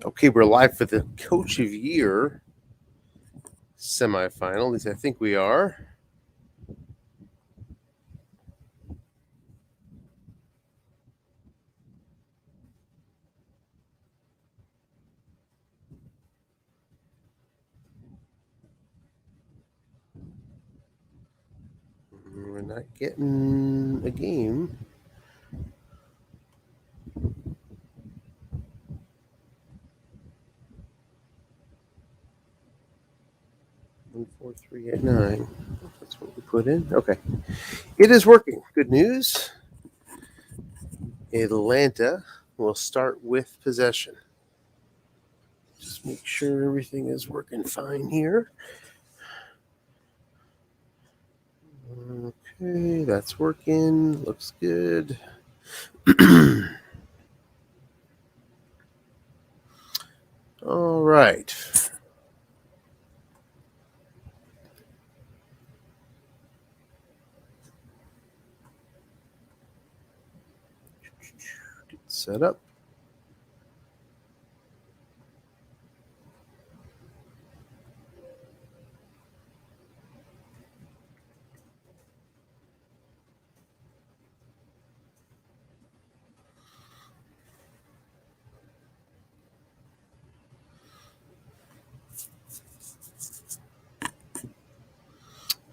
Okay, we're live for the Coach of Year semifinal. At least I think we are. We're not getting a game. One, 4, 3, 8, 9. That's what we put in. Okay. It is working. Good news. Atlanta will start with possession. Just make sure everything is working fine here. Okay, that's working. Looks good. All right. Get set up.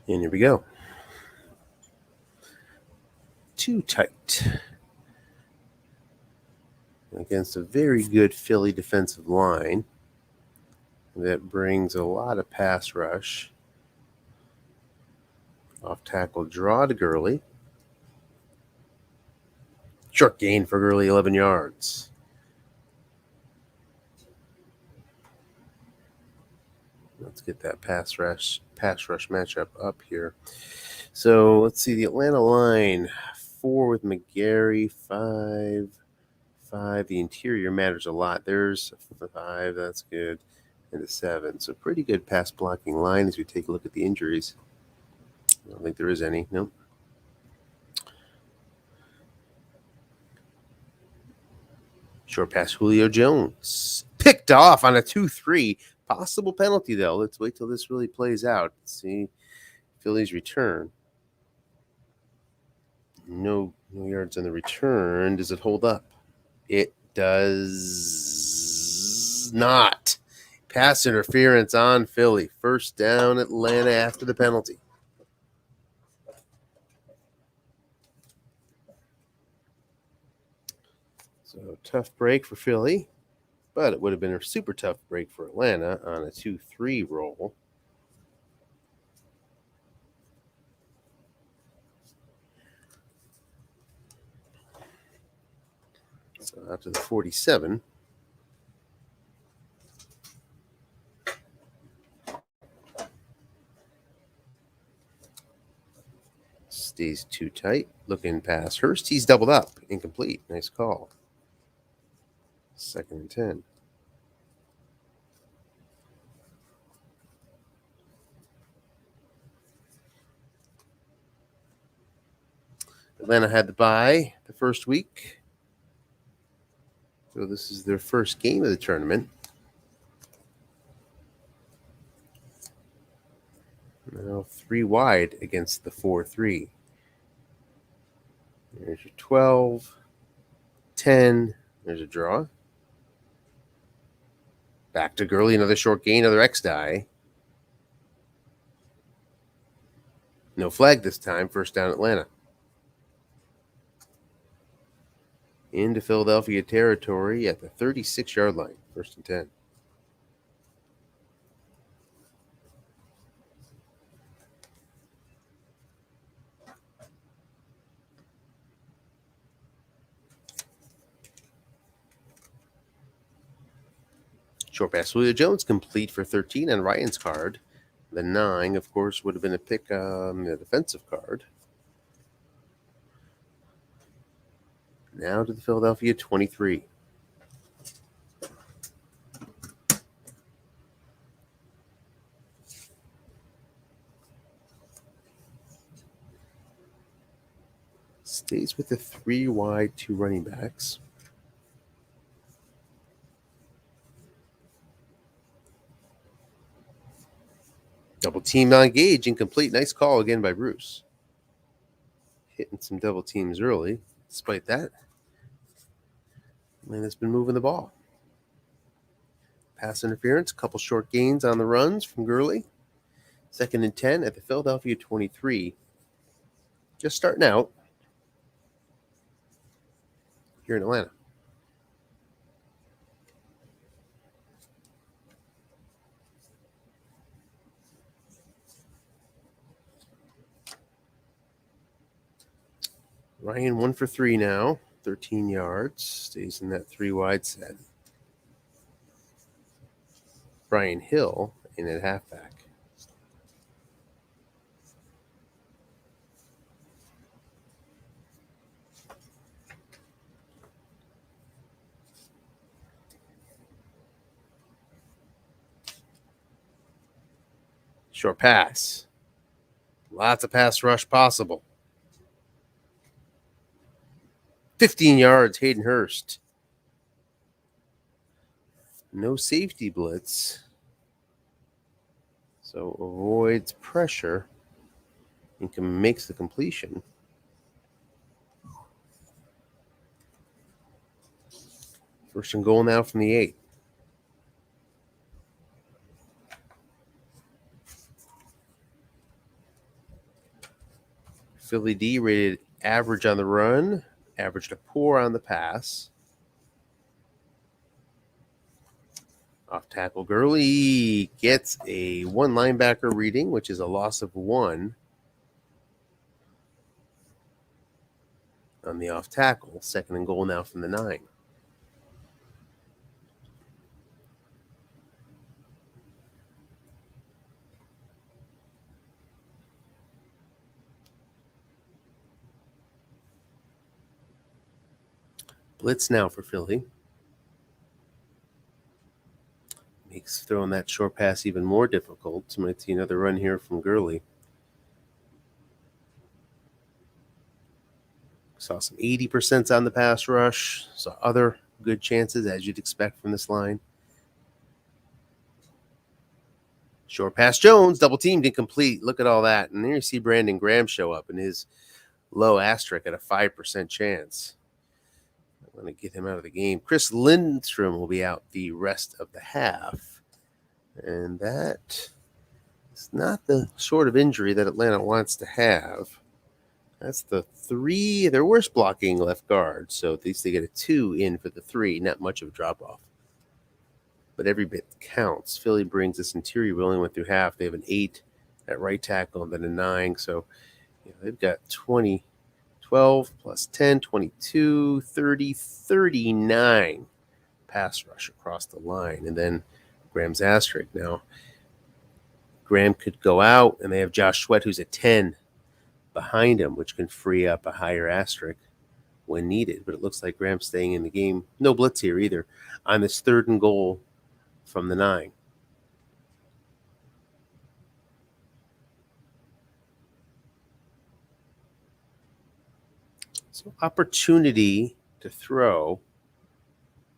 And here we go. Too tight. Against a very good Philly defensive line that brings a lot of pass rush. Off tackle draw to Gurley. Short gain for Gurley, 11 yards. Let's get that pass rush matchup up here. So let's see the Atlanta line: 4 with McGarry, 5. The interior matters a lot. There's a 5, that's good, and a 7. So pretty good pass blocking line as we take a look at the injuries. I don't think there is any. Nope. Short pass, Julio Jones. Picked off on a 2-3. Possible penalty, though. Let's wait till this really plays out. Let's see Philly's return. No yards on the return. Does it hold up? It does not. Pass interference on Philly. First down, Atlanta after the penalty. So tough break for Philly, but it would have been a super tough break for Atlanta on a 2-3 roll. So out to the 47. Stays too tight. Looking past Hurst. He's doubled up. Incomplete. Nice call. 2nd and 10. Atlanta had the bye the first week. So this is their first game of the tournament. Now 3 wide against the 4-3. There's your 12, 10. There's a draw. Back to Gurley, another short gain, another X die. No flag this time. First down, Atlanta. Into Philadelphia territory at the 36-yard line. 1st and 10. Short pass, Julio Jones, complete for 13 on Ryan's card. The 9, of course, would have been a pick on the defensive card. Now to the Philadelphia 23. Stays with the 3 wide, 2 running backs. Double team on Gage, incomplete. Nice call again by Bruce. Hitting some double teams early. Despite that, Atlanta's been moving the ball. Pass interference, couple short gains on the runs from Gurley. 2nd and 10 at the Philadelphia 23. Just starting out here in Atlanta. Ryan 1 for 3 now, 13 yards. Stays in that 3 wide set. Brian Hill in at halfback. Short pass. Lots of pass rush possible. 15 yards, Hayden Hurst. No safety blitz. So avoids pressure and makes the completion. First and goal now from the 8. Philly D rated average on the run, average to poor on the pass. Off tackle Gurley gets a 1 linebacker reading, which is a loss of 1 on the off tackle. 2nd and goal now from the 9. Blitz now for Philly. Makes throwing that short pass even more difficult. So might see another run here from Gurley. Saw some 80% on the pass rush. Saw other good chances, as you'd expect from this line. Short pass Jones, double teamed, incomplete. Look at all that. And then you see Brandon Graham show up in his low asterisk at a 5% chance. I'm going to get him out of the game. Chris Lindstrom will be out the rest of the half. And that is not the sort of injury that Atlanta wants to have. That's the 3, their worst blocking left guard. So at least they get a 2 in for the 3. Not much of a drop-off. But every bit counts. Philly brings this interior. We only went through half. They have an 8 at right tackle and then a 9. So they've got 20, 12 plus 10, 22, 30, 39 pass rush across the line. And then Graham's asterisk. Now, Graham could go out, and they have Josh Sweat, who's a 10 behind him, which can free up a higher asterisk when needed. But it looks like Graham's staying in the game. No blitz here either on this 3rd and goal from the 9. So opportunity to throw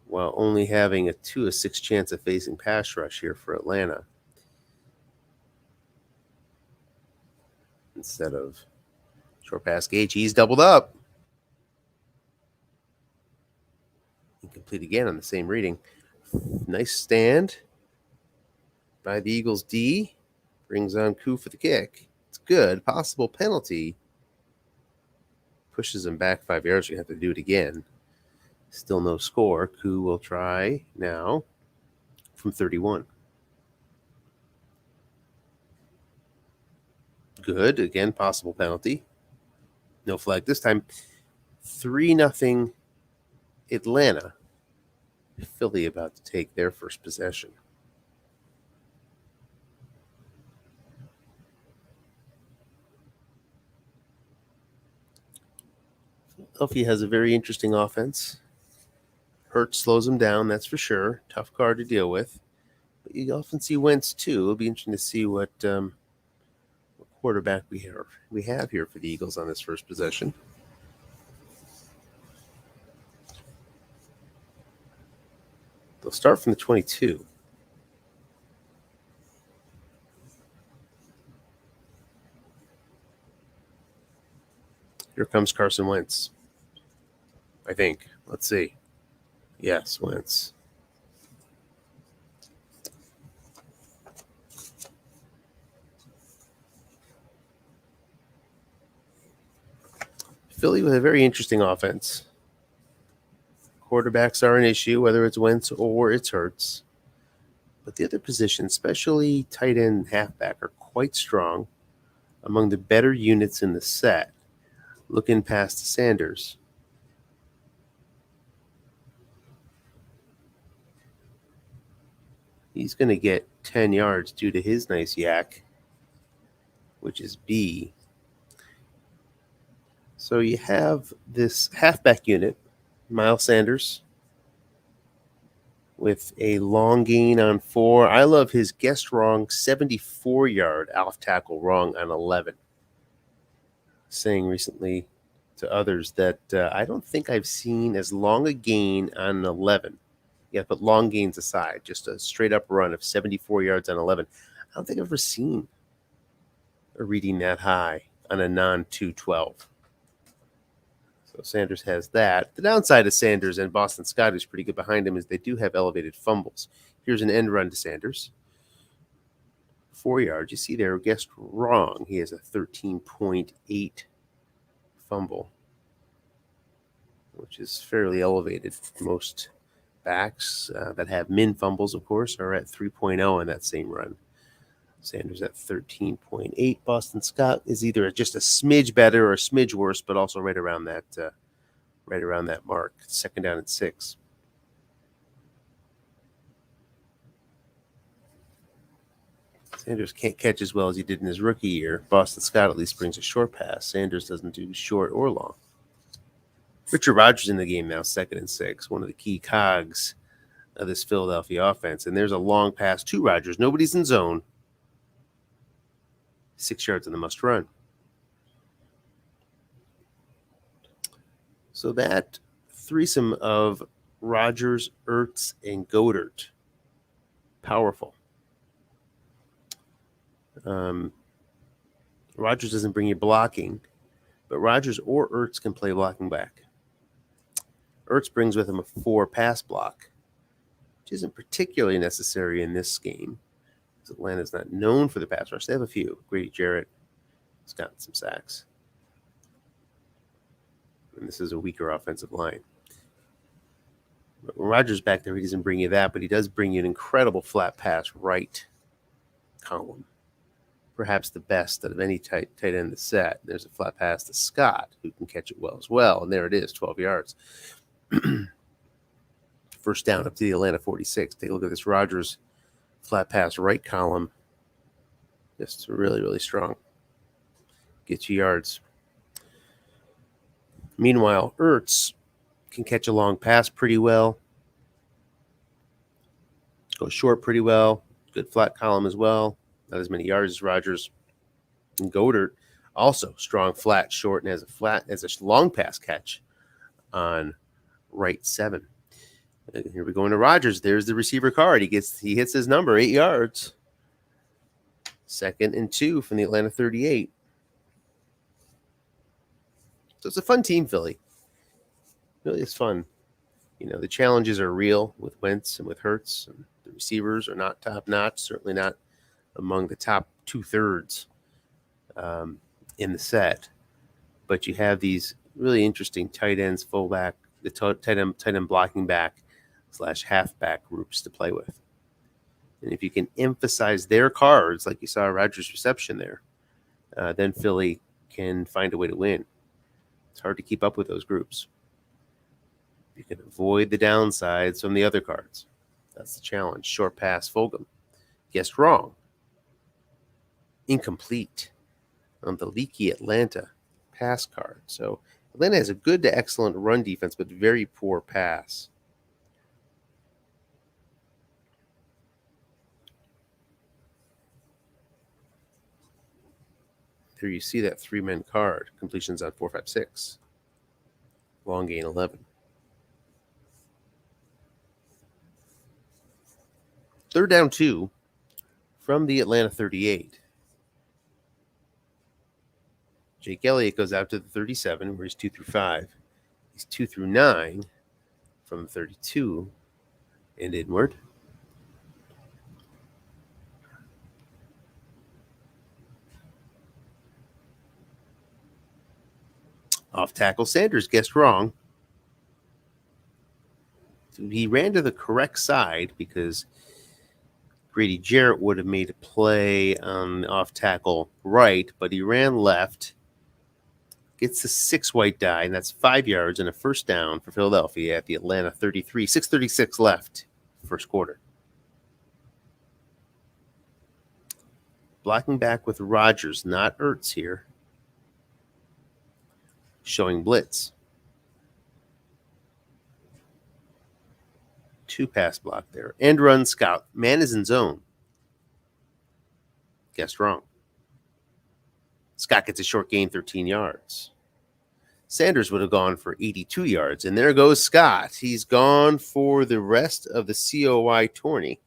while only having a 2 of 6 chance of facing pass rush here for Atlanta. Instead of short pass Gage, he's doubled up. Incomplete again on the same reading. Nice stand by the Eagles D. Brings on Koo for the kick. It's good. Possible penalty. Pushes him back 5 yards. You have to do it again. Still no score. Koo will try now from 31. Good. Again, possible penalty. No flag this time. 3-0 Atlanta. Philly about to take their first possession. Philadelphia has a very interesting offense. Hurts slows them down, that's for sure. Tough card to deal with. But you often see Wentz, too. It'll be interesting to see what quarterback we have here for the Eagles on this first possession. They'll start from the 22. Here comes Carson Wentz. I think. Let's see. Yes, Wentz. Philly with a very interesting offense. Quarterbacks are an issue, whether it's Wentz or it's Hurts. But the other positions, especially tight end and halfback, are quite strong, among the better units in the set. Looking past the Sanders. He's going to get 10 yards due to his nice yak, which is B. So you have this halfback unit, Miles Sanders, with a long gain on 4. I love his guessed wrong 74-yard off tackle wrong on 11. Saying recently to others that I don't think I've seen as long a gain on an 11. Yeah, but long gains aside, just a straight up run of 74 yards on 11. I don't think I've ever seen a reading that high on a non-212. So Sanders has that. The downside of Sanders and Boston Scott, who's pretty good behind him, is they do have elevated fumbles. Here's an end run to Sanders. 4 yards. You see there, guessed wrong. He has a 13.8 fumble, which is fairly elevated. Most backs that have min fumbles, of course, are at 3.0 in that same run. Sanders at 13.8. Boston Scott is either just a smidge better or a smidge worse, but also right around that mark. Second down and 6. Sanders can't catch as well as he did in his rookie year. Boston Scott at least brings a short pass. Sanders doesn't do short or long. Richard Rodgers in the game now, 2nd and 6. One of the key cogs of this Philadelphia offense. And there's a long pass to Rodgers. Nobody's in zone. 6 yards on the must run. So that threesome of Rodgers, Ertz, and Goddard. Powerful. Rodgers doesn't bring you blocking, but Rodgers or Ertz can play blocking back. Ertz brings with him a 4 pass block, which isn't particularly necessary in this game. Atlanta's not known for the pass rush. They have a few. Grady Jarrett has gotten some sacks. And this is a weaker offensive line. But when Rodgers back there, he doesn't bring you that, but he does bring you an incredible flat pass right column. Perhaps the best out of any tight end in the set. There's a flat pass to Scott, who can catch it well as well. And there it is, 12 yards. First down up to the Atlanta 46. Take a look at this Rodgers flat pass right column. Just really, really strong. Get you yards. Meanwhile, Ertz can catch a long pass pretty well. Go short pretty well. Good flat column as well. Not as many yards as Rodgers. And Goddard also strong flat, short, and has a long pass catch on right 7. And here we go into Rodgers. There's the receiver card. He hits his number, 8 yards. 2nd and 2 from the Atlanta 38. So it's a fun team, Philly. Really, it's fun. You know, the challenges are real with Wentz and with Hurts, and the receivers are not top notch. Certainly not among the top 2/3 in the set. But you have these really interesting tight ends, fullback, the tight end blocking back / halfback groups to play with. And if you can emphasize their cards, like you saw Rodgers' reception there, then Philly can find a way to win. It's hard to keep up with those groups. You can avoid the downsides from the other cards. That's the challenge. Short pass, Fulgham. Guessed wrong. Incomplete on the leaky Atlanta pass card. So Atlanta has a good to excellent run defense, but very poor pass. There you see that 3-man card. Completions on 4, 5, 6. Long gain 11. Third down 2 from the Atlanta 38. Jake Elliott goes out to the 37, where he's 2 through 5. He's 2 through 9 from 32 and inward. Off tackle, Sanders guessed wrong. He ran to the correct side because Grady Jarrett would have made a play on the off tackle right, but he ran left. Gets the 6 white die, and that's 5 yards and a first down for Philadelphia at the Atlanta 33. 6:36 left, first quarter. Blocking back with Rodgers, not Ertz here. Showing blitz. 2 pass block there. End run scout. Man is in zone. Guessed wrong. Scott gets a short gain, 13 yards. Sanders would have gone for 82 yards, and there goes Scott. He's gone for the rest of the COY tourney.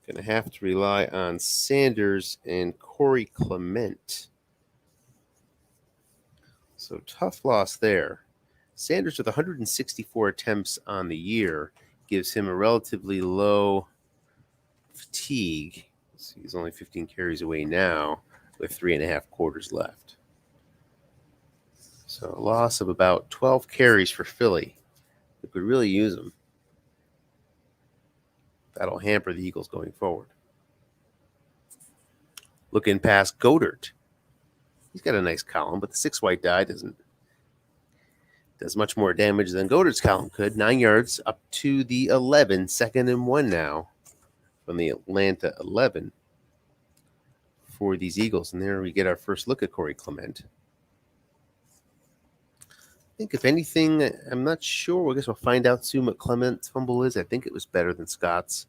Going to have to rely on Sanders and Corey Clement. So tough loss there. Sanders with 164 attempts on the year gives him a relatively low fatigue. He's only 15 carries away now with 3.5 quarters left. So a loss of about 12 carries for Philly. We could really use them. That'll hamper the Eagles going forward. Looking past Goddard. He's got a nice column, but the 6 white die does much more damage than Goddard's column could. 9 yards up to the 11. 2nd and 1 now from the Atlanta 11 for these Eagles. And there we get our first look at Corey Clement. I think if anything, I'm not sure. I guess we'll find out soon what Clement's fumble is. I think it was better than Scott's.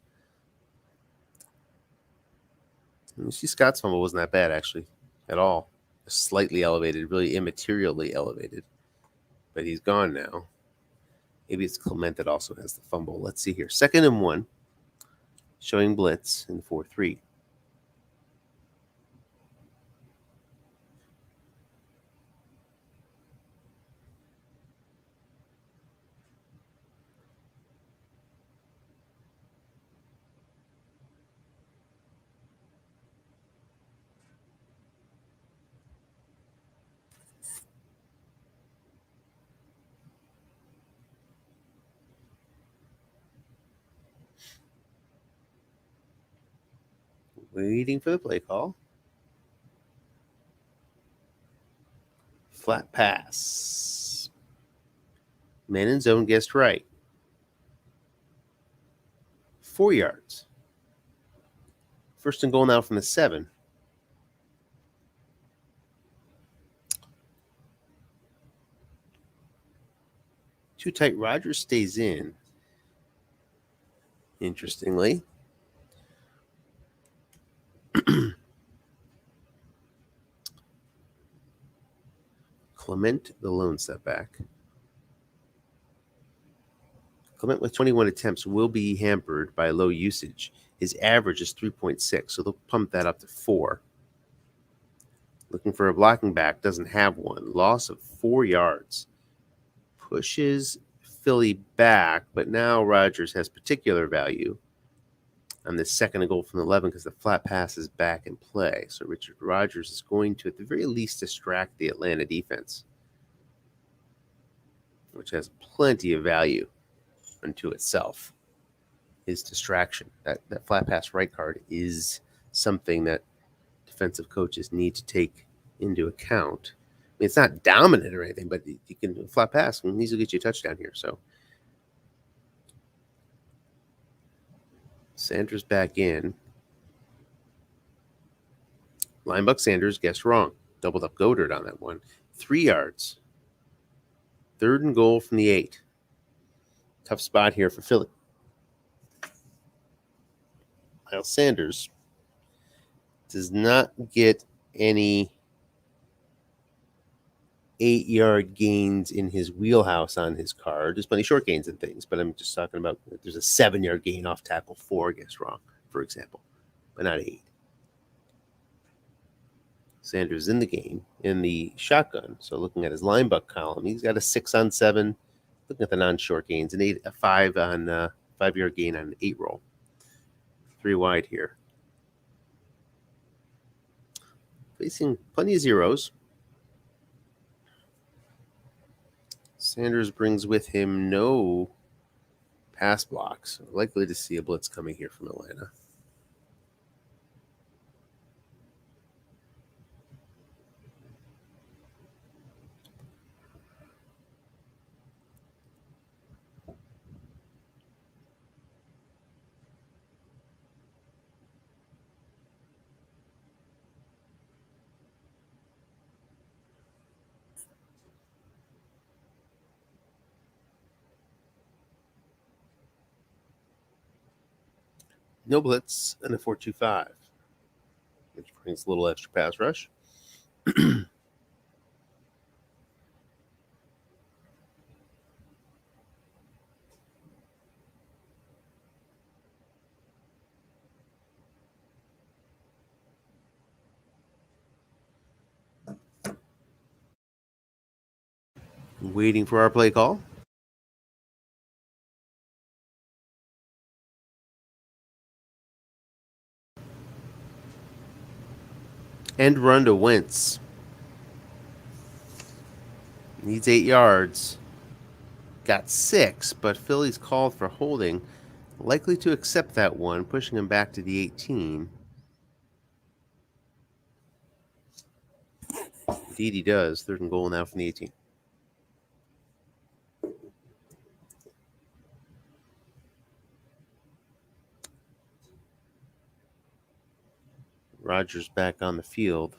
You see, Scott's fumble wasn't that bad, actually, at all. Slightly elevated, really immaterially elevated. But he's gone now. Maybe it's Clement that also has the fumble. Let's see here. 2nd and 1. Showing blitz in 4-3. Waiting for the play call. Flat pass. Man in zone guessed right. 4 yards. 1st and goal now from the 7. Too tight. Rodgers stays in. Interestingly. Clement, the lone setback. Clement with 21 attempts will be hampered by low usage. His average is 3.6, so they'll pump that up to 4. Looking for a blocking back, doesn't have one. Loss of 4 yards. Pushes Philly back, but now Rodgers has particular value on this 2nd and goal from the 11 because the flat pass is back in play. So Richard Rodgers is going to, at the very least, distract the Atlanta defense, which has plenty of value unto itself. His distraction, that flat pass right card, is something that defensive coaches need to take into account. I mean, it's not dominant or anything, but you can flat pass and these will get you a touchdown here. So Sanders back in. Linebuck Sanders guessed wrong. Doubled up Goddard on that one. 3 yards. 3rd and goal from the 8. Tough spot here for Philly. Miles Sanders does not get any 8-yard gains in his wheelhouse on his card. There's plenty of short gains and things, but I'm just talking about there's a 7-yard gain off tackle 4 guessed wrong, for example, but not 8. Sanders in the game in the shotgun. So looking at his line buck column, he's got a 6 on 7. Looking at the non-short gains, a 5 on 5-yard gain on an 8 roll. 3 wide here. Facing plenty of zeros. Sanders brings with him no pass blocks. Likely to see a blitz coming here from Atlanta. No blitz and a 4-2-5, which brings a little extra pass rush. Waiting for our play call. End run to Wentz. Needs 8 yards. Got 6, but Philly's called for holding. Likely to accept that one, pushing him back to the 18. Indeed he does. 3rd and goal now from the 18. Rodgers back on the field.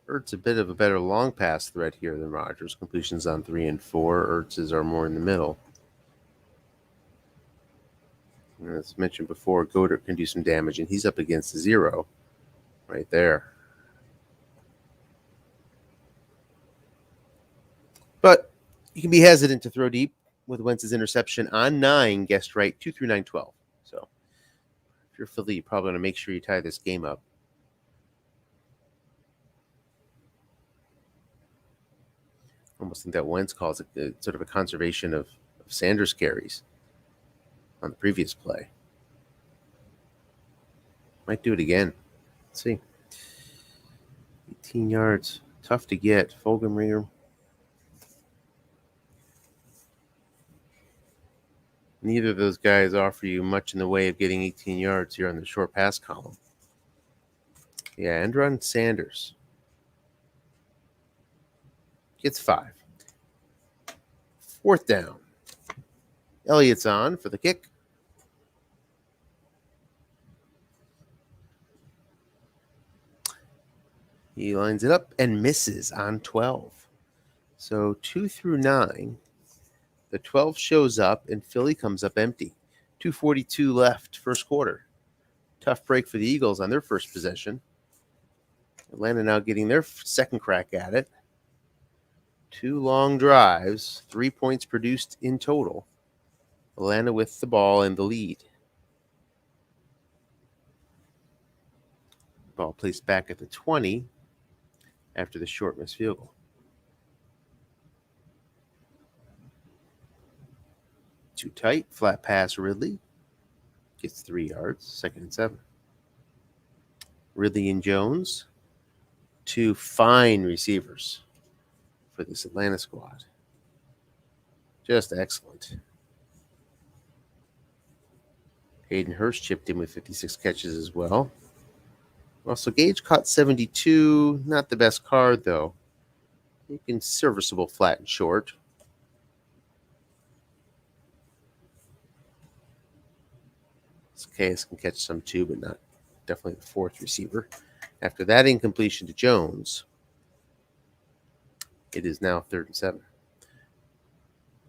Ertz a bit of a better long pass threat here than Rodgers. Completions on 3 and 4. Ertz's are more in the middle. And as mentioned before, Goddard can do some damage, and he's up against 0 right there. But you can be hesitant to throw deep with Wentz's interception on 9, guessed right, 2 through 9-12. So if you're Philly, you're probably going to make sure you tie this game up. Almost think that Wentz calls it sort of a conservation of Sanders carries on the previous play. Might do it again. Let's see. 18 yards. Tough to get. Fulgenringer. Neither of those guys offer you much in the way of getting 18 yards here on the short pass column. Yeah, end run Sanders. Gets 5. 4th down. Elliott's on for the kick. He lines it up and misses on 12. So 2 through 9. The 12 shows up and Philly comes up empty. 2:42 left, first quarter. Tough break for the Eagles on their first possession. Atlanta now getting their second crack at it. 2 long drives, 3 points produced in total. Atlanta with the ball and the lead. Ball placed back at the 20 after the short missed field goal. Too tight, flat pass Ridley. Gets 3 yards, 2nd and 7. Ridley and Jones, 2 fine receivers for this Atlanta squad. Just excellent. Hayden Hurst chipped in with 56 catches as well. Russell Gage caught 72. Not the best card, though. You can serviceable flat and short. Zacchaeus can catch some too, but not definitely the 4th receiver. After that incompletion to Jones, it is now 3rd and 7.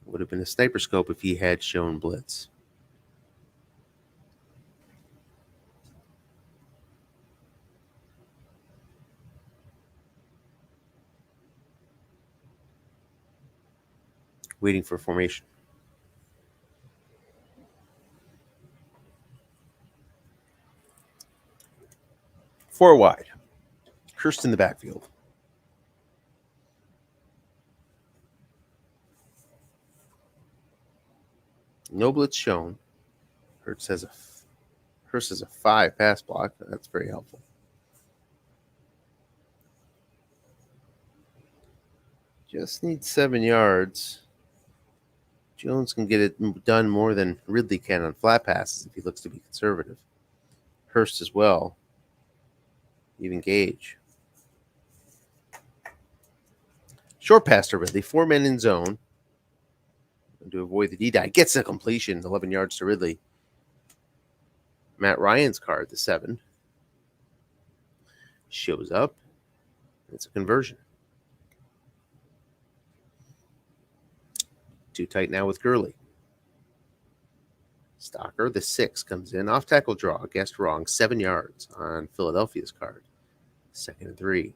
Would have been a sniper scope if he had shown blitz. Waiting for formation. 4 wide. Hurst in the backfield. No blitz shown. Hurst has a 5 pass block. That's very helpful. Just needs 7 yards. Jones can get it done more than Ridley can on flat passes if he looks to be conservative. Hurst as well. Even Gage. Short pass to Ridley. 4 men in zone. To avoid the D-die. Gets a completion. 11 yards to Ridley. Matt Ryan's card, the 7. Shows up. It's a conversion. Too tight now with Gurley. Stocker, the 6, comes in. Off tackle draw. Guessed wrong. 7 yards on Philadelphia's card. 2nd and 3.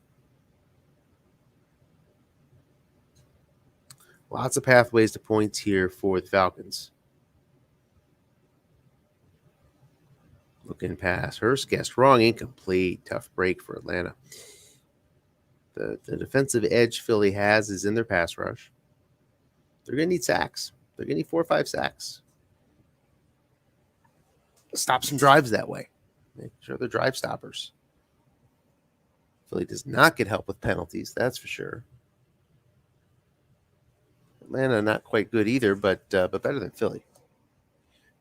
Lots of pathways to points here for the Falcons. Looking pass. Hurst guessed wrong. Incomplete. Tough break for Atlanta. The defensive edge Philly has is in their pass rush. They're going to need sacks. They're going to need 4 or 5 sacks. Stop some drives that way. Make sure they're drive stoppers. Philly does not get help with penalties, that's for sure. Atlanta not quite good either, but better than Philly.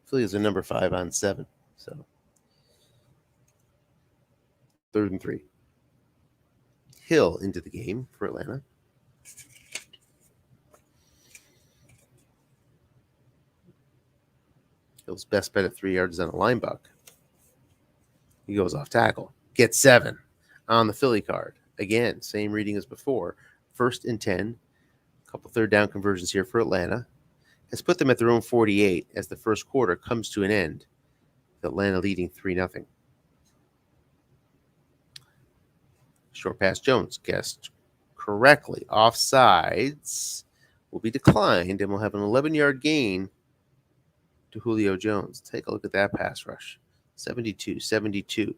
Philly is a number 5 on 7. So 3rd and 3. Hill into the game for Atlanta. Hill's best bet at 3 yards on a line buck. He goes off tackle. Gets 7 on the Philly card. Again, same reading as before. 1st and 10. A couple 3rd down conversions here for Atlanta. Has put them at their own 48 as the first quarter comes to an end. Atlanta leading 3-0. Short pass Jones. Guessed correctly. Offsides will be declined and will have an 11-yard gain to Julio Jones. Take a look at that pass rush. 72, 72,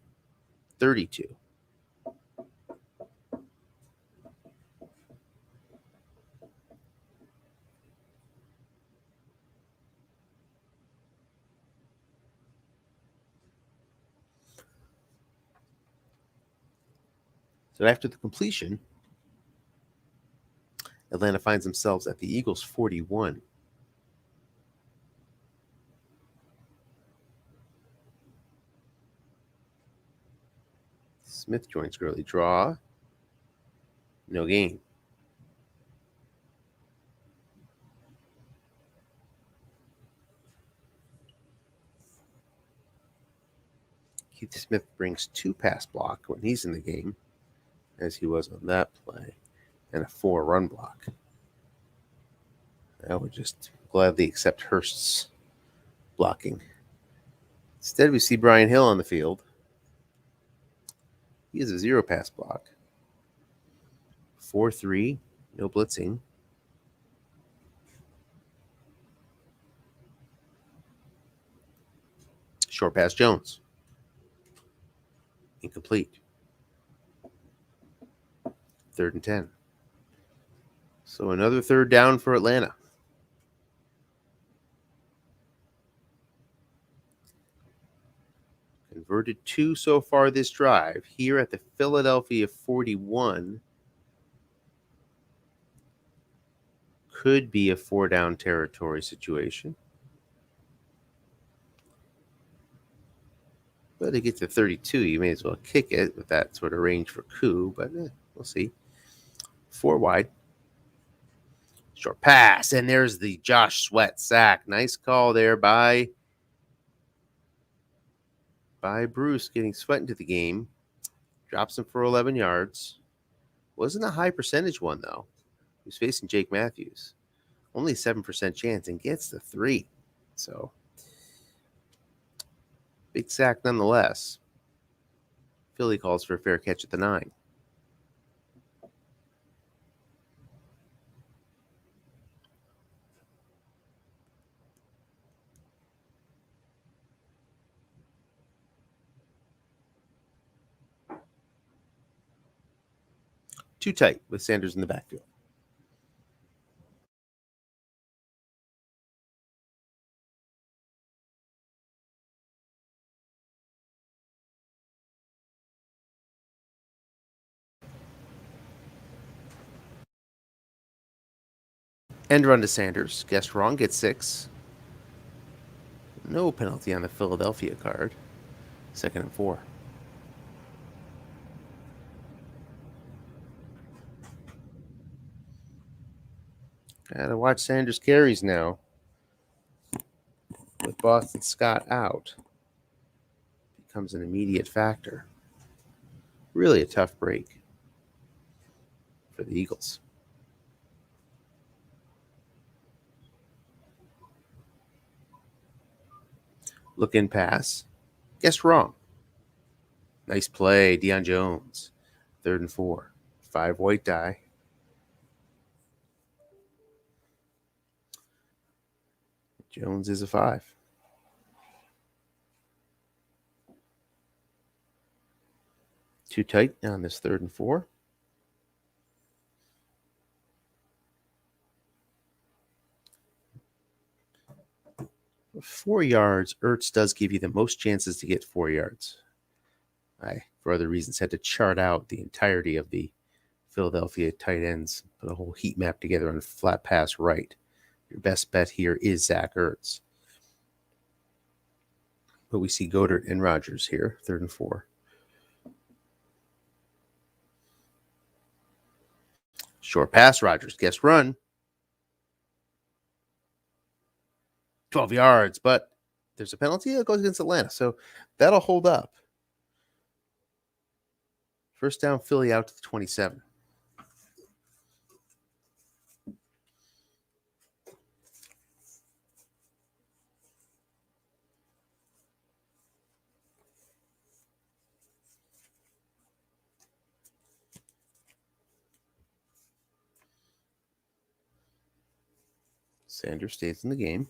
32. So after the completion, Atlanta finds themselves at the Eagles' 41. Smith joins Gurley. Draw. No gain. Keith Smith brings 2 pass block when he's in the game, as he was on that play, and a 4 run block. I would just gladly accept Hurst's blocking. Instead, we see Brian Hill on the field. He has a 0 pass block. 4-3, no blitzing. Short pass Jones. Incomplete. 3rd and 10. So another 3rd down for Atlanta. Converted 2 so far this drive. Here at the Philadelphia 41. Could be a 4-down territory situation. But to get to 32, you may as well kick it with that sort of range for Koo, but we'll see. 4 wide. Short pass, and there's the Josh Sweat sack. Nice call there by Bruce, getting Sweat into the game. Drops him for 11 yards. Wasn't a high percentage one, though. He was facing Jake Matthews. Only 7% chance, and gets the 3. So big sack nonetheless. Philly calls for a fair catch at the 9. Too tight with Sanders in the backfield. End run to Sanders. Guessed wrong. Gets 6. No penalty on the Philadelphia card. 2nd and 4. Gotta watch Sanders' carries now. With Boston Scott out, becomes an immediate factor. Really a tough break for the Eagles. Look in pass. Guessed wrong. Nice play, Deion Jones. 3rd and 4. 5 white die. Jones is a 5. Too tight on this 3rd and 4. With 4 yards, Ertz does give you the most chances to get 4 yards. I, for other reasons, had to chart out the entirety of the Philadelphia tight ends, put a whole heat map together on a flat pass right. Your best bet here is Zach Ertz. But we see Goddard and Rodgers here, 3rd and 4. Short pass, Rodgers. Guess run. 12 yards, but there's a penalty that goes against Atlanta, so that'll hold up. First down, Philly out to the 27. Sanders stays in the game.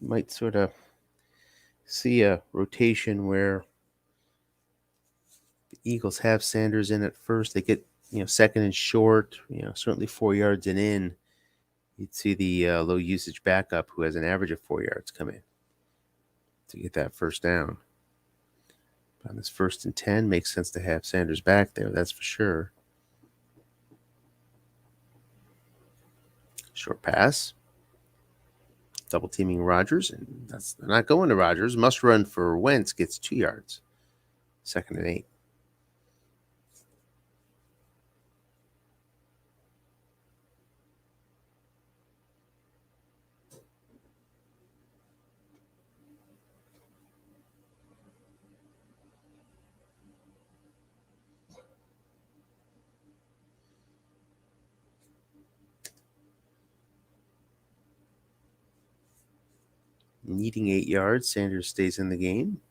You might sort of see a rotation where the Eagles have Sanders in at first. They get, 2nd and short, certainly 4 yards and in. You'd see the low usage backup who has an average of 4 yards come in to get that first down. On this 1st and 10, makes sense to have Sanders back there, that's for sure. Short pass. Double teaming Rodgers, and they're not going to Rodgers. Must run for Wentz, gets 2 yards. 2nd and 8. Needing 8 yards, Sanders stays in the game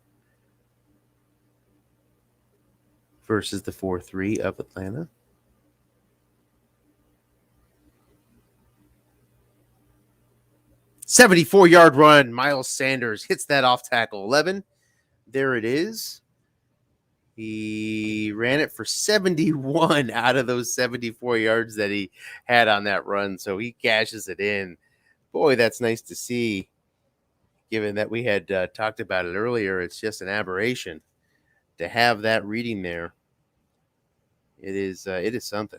versus the 4-3 of Atlanta. "74-yard run. Miles Sanders hits that off tackle. 11. There it is. He ran it for 71 out of those 74 yards that he had on that run, so he cashes it in. Boy, that's nice to see. Given that we had talked about it earlier, it's just an aberration to have that reading there. It is something.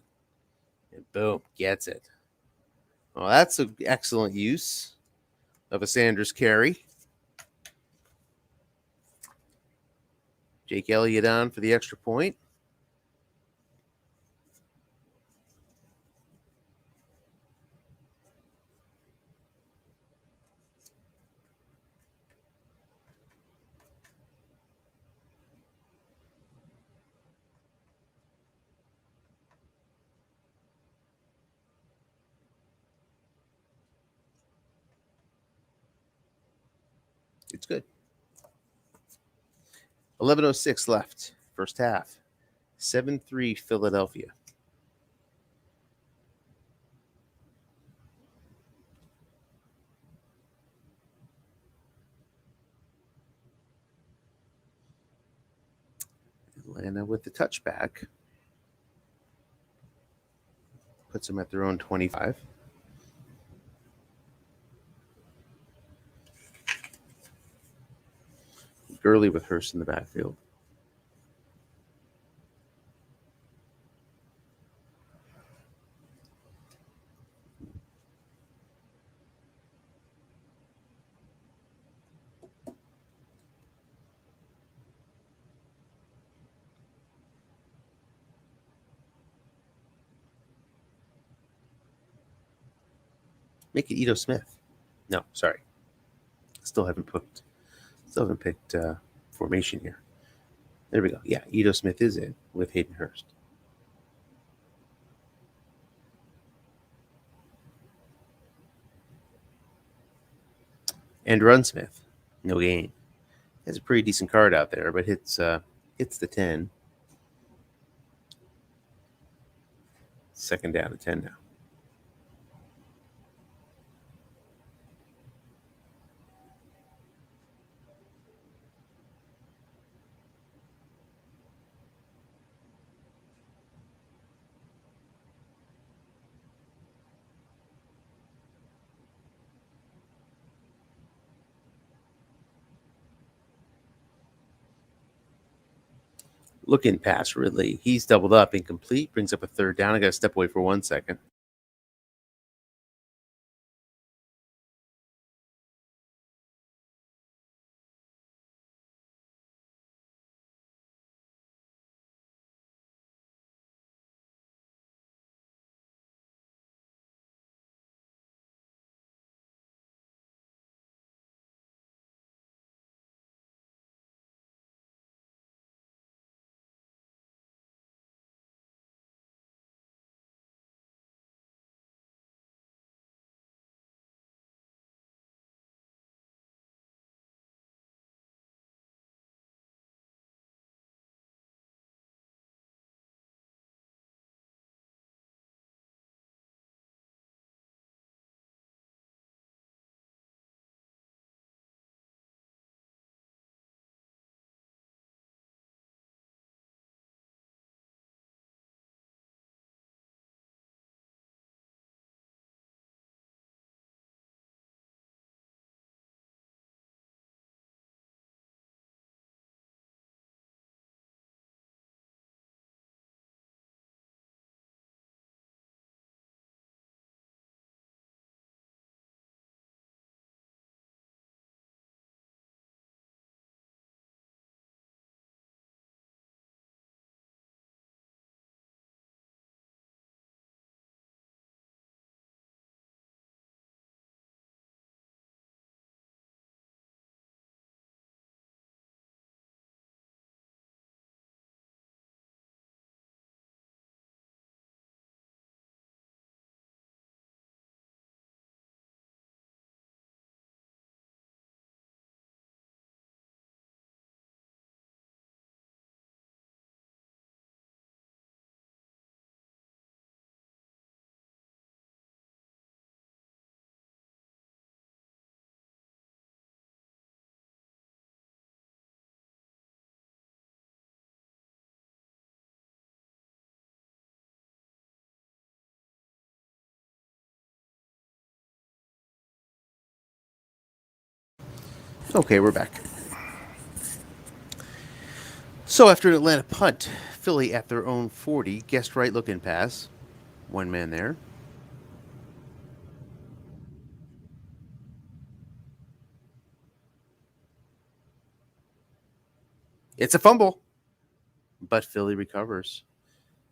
And boom, gets it. Well, that's an excellent use of a Sanders carry. Jake Elliott on for the extra point. It's good. 11:06 left, first half. 7-3 Philadelphia. Atlanta with the touchback. Puts them at their own 25. Gurley with Hurst in the backfield. Make it Ito Smith. No, sorry. Still haven't picked formation here. There we go. Yeah, Ito Smith is it with Hayden Hurst. And Run Smith. No gain. Has a pretty decent card out there, but hits the 10. Second down to 10 now. Looking past Ridley. He's doubled up, incomplete, brings up a third down. I got to step away for 1 second. Okay, we're back. So after an Atlanta punt, Philly at their own 40, guessed right looking pass. One man there. It's a fumble, but Philly recovers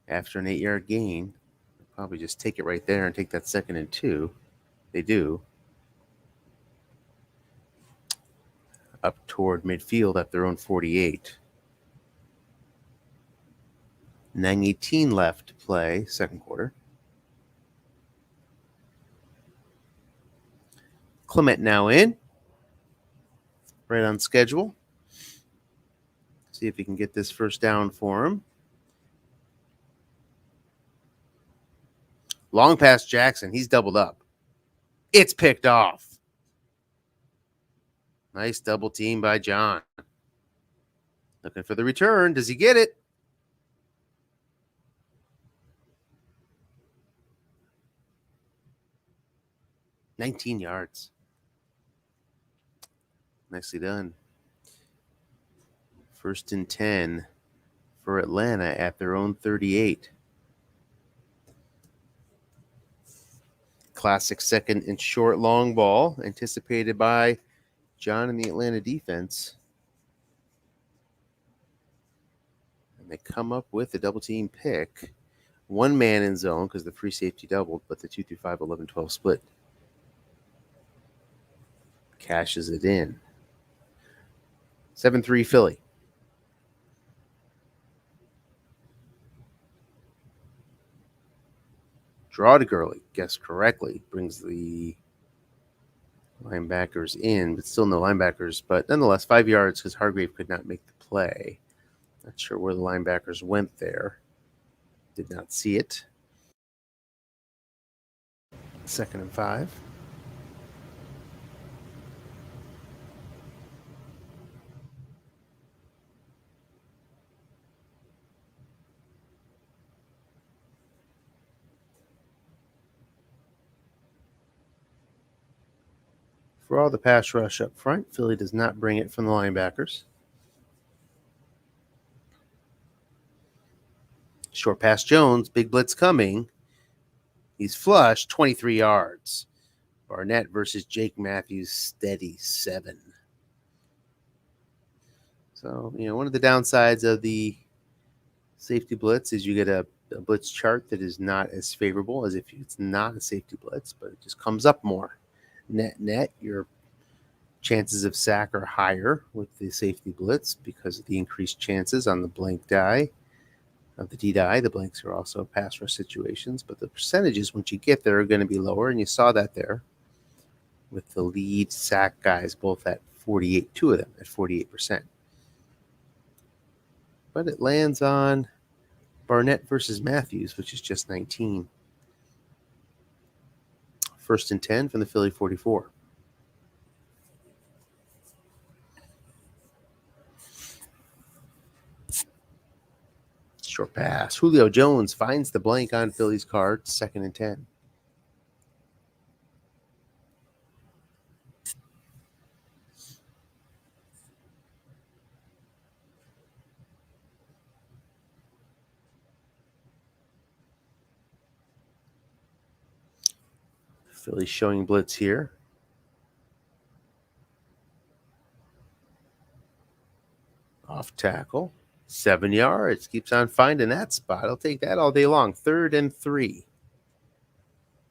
after an 8-yard gain. Probably just take it right there and take that 2nd and 2. They do. Up toward midfield at their own 48. 9:18 left to play, second quarter. Clement now in. Right on schedule. See if he can get this first down for him. Long pass Jackson. He's doubled up. It's picked off. Nice double team by John. Looking for the return. Does he get it? 19 yards. Nicely done. 1st and 10 for Atlanta at their own 38. Classic 2nd and short long ball anticipated by John in the Atlanta defense. And they come up with a double team pick. 1 man in zone because the free safety doubled, but the 2-3-5, 11-12 split cashes it in. 7-3 Philly. Draw to Gurley. Guessed correctly. Brings the linebackers in, but still no linebackers. But nonetheless, 5 yards because Hargrave could not make the play. Not sure where the linebackers went there. Did not see it. 2nd and 5. For all the pass rush up front, Philly does not bring it from the linebackers. Short pass Jones, big blitz coming. He's flush, 23 yards. Barnett versus Jake Matthews, steady 7. So, one of the downsides of the safety blitz is you get a blitz chart that is not as favorable as if it's not a safety blitz, but it just comes up more. Net, your chances of sack are higher with the safety blitz because of the increased chances on the blank die of the D die. The blanks are also pass rush situations, but the percentages once you get there are going to be lower, and you saw that there with the lead sack guys both at 48, 2 of them at 48%. But it lands on Barnett versus Matthews, which is just 19. 1st and 10 from the Philly 44. Short pass. Julio Jones finds the blank on Philly's card. 2nd and 10. Philly showing blitz here. Off tackle. 7 yards. Keeps on finding that spot. I'll take that all day long. 3rd and 3.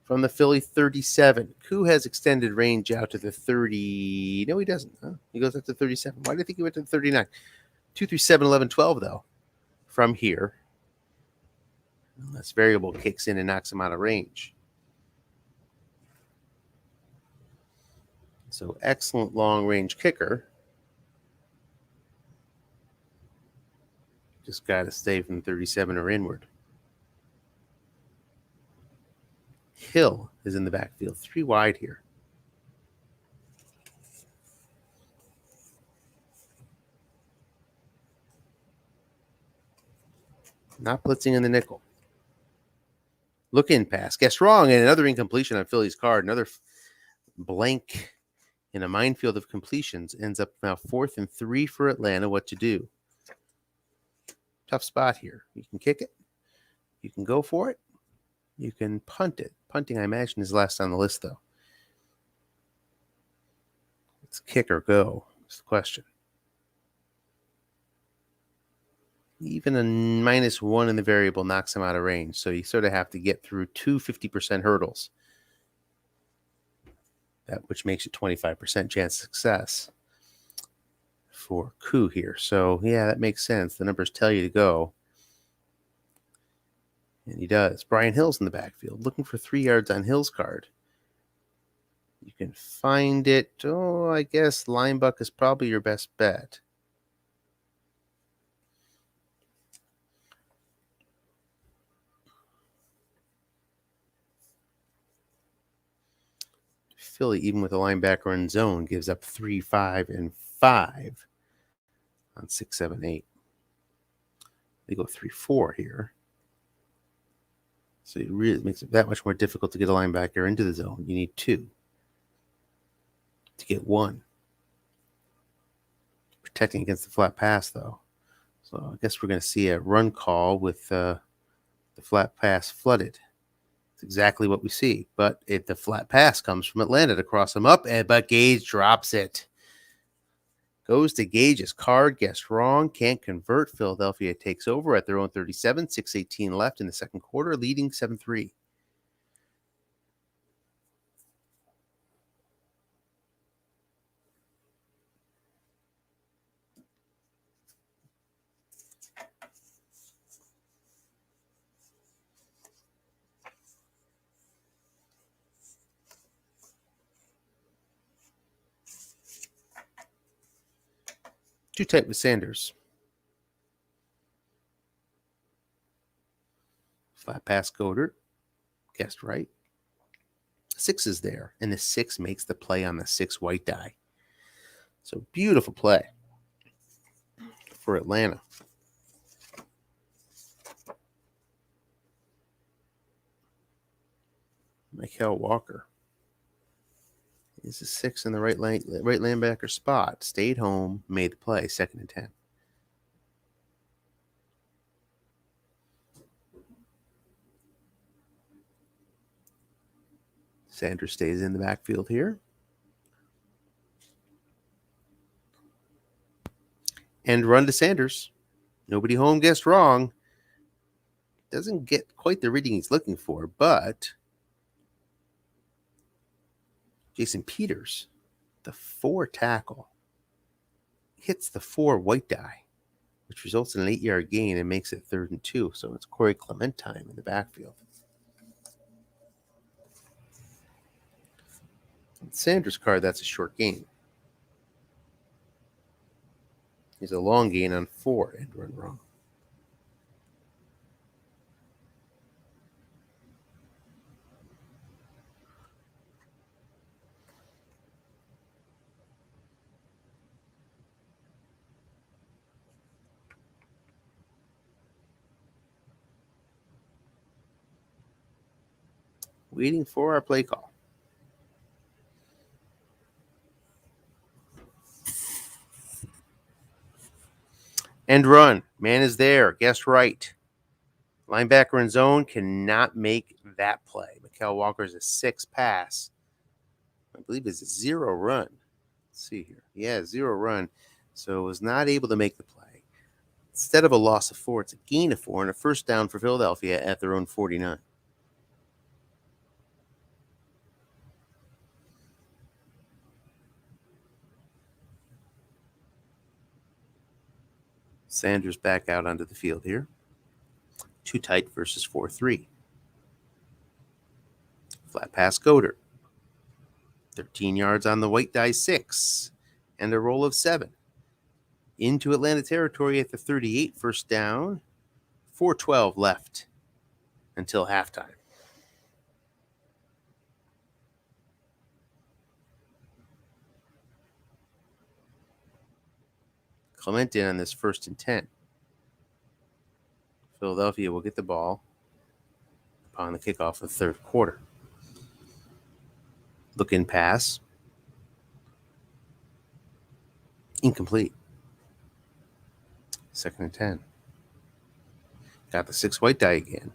From the Philly 37. Koo has extended range out to the 30. No, he doesn't. Huh? He goes up to 37. Why do you think he went to the 39? 2-3-7, 11, 12, though. From here. Unless variable kicks in and knocks him out of range. So excellent long-range kicker. Just got to stay from 37 or inward. Hill is in the backfield. 3 wide here. Not blitzing in the nickel. Look in pass. Guess wrong. And another incompletion on Philly's card. Another blank in a minefield of completions. Ends up now 4th and 3 for Atlanta. What to do? Tough spot here. You can kick it. You can go for it. You can punt it. Punting, I imagine, is last on the list, though. It's kick or go. That's the question. Even a -1 in the variable knocks him out of range. So you sort of have to get through 2 50% hurdles, which makes it 25% chance of success for Koo here. So, yeah, that makes sense. The numbers tell you to go. And he does. Brian Hill's in the backfield, looking for 3 yards on Hill's card. You can find it. Oh, I guess Linebuck is probably your best bet. Philly, even with a linebacker in zone, gives up 3, 5, and 5 on 6, 7, 8. They go 3, 4 here. So it really makes it that much more difficult to get a linebacker into the zone. You need 2. to get 1. Protecting against the flat pass, though. So I guess we're going to see a run call with the flat pass flooded. It's exactly what we see. But the flat pass comes from Atlanta to cross them up, but Gage drops it. Goes to Gage's card, guessed wrong, can't convert. Philadelphia takes over at their own 37, 6:18 left in the second quarter, leading 7-3. Too tight with Sanders. Flat pass Goddard. Guessed right. 6 is there, and the 6 makes the play on the 6 white die. So beautiful play for Atlanta. Michael Walker is a 6 in the right linebacker spot. Stayed home, made the play, 2nd and 10. Sanders stays in the backfield here. And run to Sanders. Nobody home, guessed wrong. Doesn't get quite the reading he's looking for, but Jason Peters, the 4 tackle, hits the 4 white die, which results in an 8-yard gain and makes it 3rd and 2. So it's Corey Clement time in the backfield. Sanders' card, that's a short gain. He's a long gain on 4 and run wrong. Waiting for our play call. End run. Man is there. Guessed right. Linebacker in zone cannot make that play. Mikel Walker is a 6 pass. I believe it's a 0 run. Let's see here. Yeah, 0 run. So was not able to make the play. Instead of a loss of 4, it's a gain of 4 and a first down for Philadelphia at their own 49. Sanders back out onto the field here. Too tight versus 4-3. Flat pass Goddard. 13 yards on the white die 6. And a roll of 7. Into Atlanta territory at the 38, first down. 4:12 left until halftime. Clement in on this 1st and 10. Philadelphia will get the ball upon the kickoff of the 3rd quarter. Look in pass. Incomplete. 2nd and 10. Got the 6 white die again.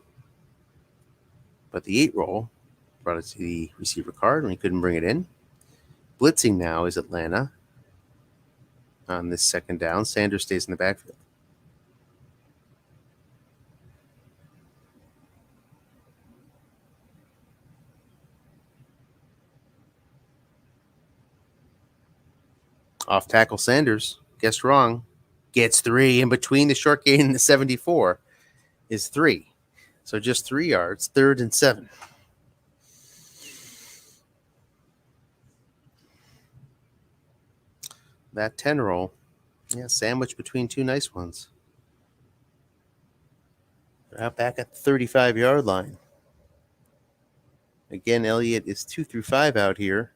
But the 8 roll brought it to the receiver card and he couldn't bring it in. Blitzing now is Atlanta on this 2nd down. Sanders stays in the backfield. Off tackle Sanders. Guessed wrong. Gets 3. In between the short gain and the 74 is 3. So just 3 yards. 3rd and 7. That 10 roll. Yeah, sandwiched between 2 nice ones. They're out back at the 35-yard line. Again, Elliott is 2 through 5 out here.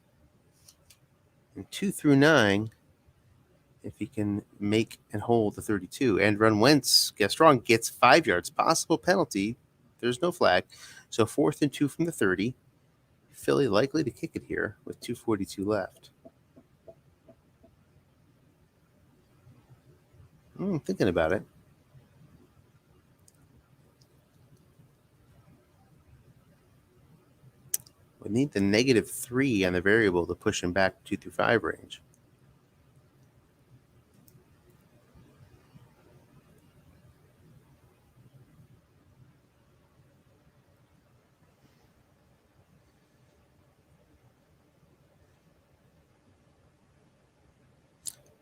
And 2 through 9 if he can make and hold the 32. And run Wentz, guessed wrong, gets 5 yards. Possible penalty. There's no flag. So 4th and 2 from the 30. Philly likely to kick it here with 2:42 left. Thinking about it. We need the -3 on the variable to push him back 2 through 5 range.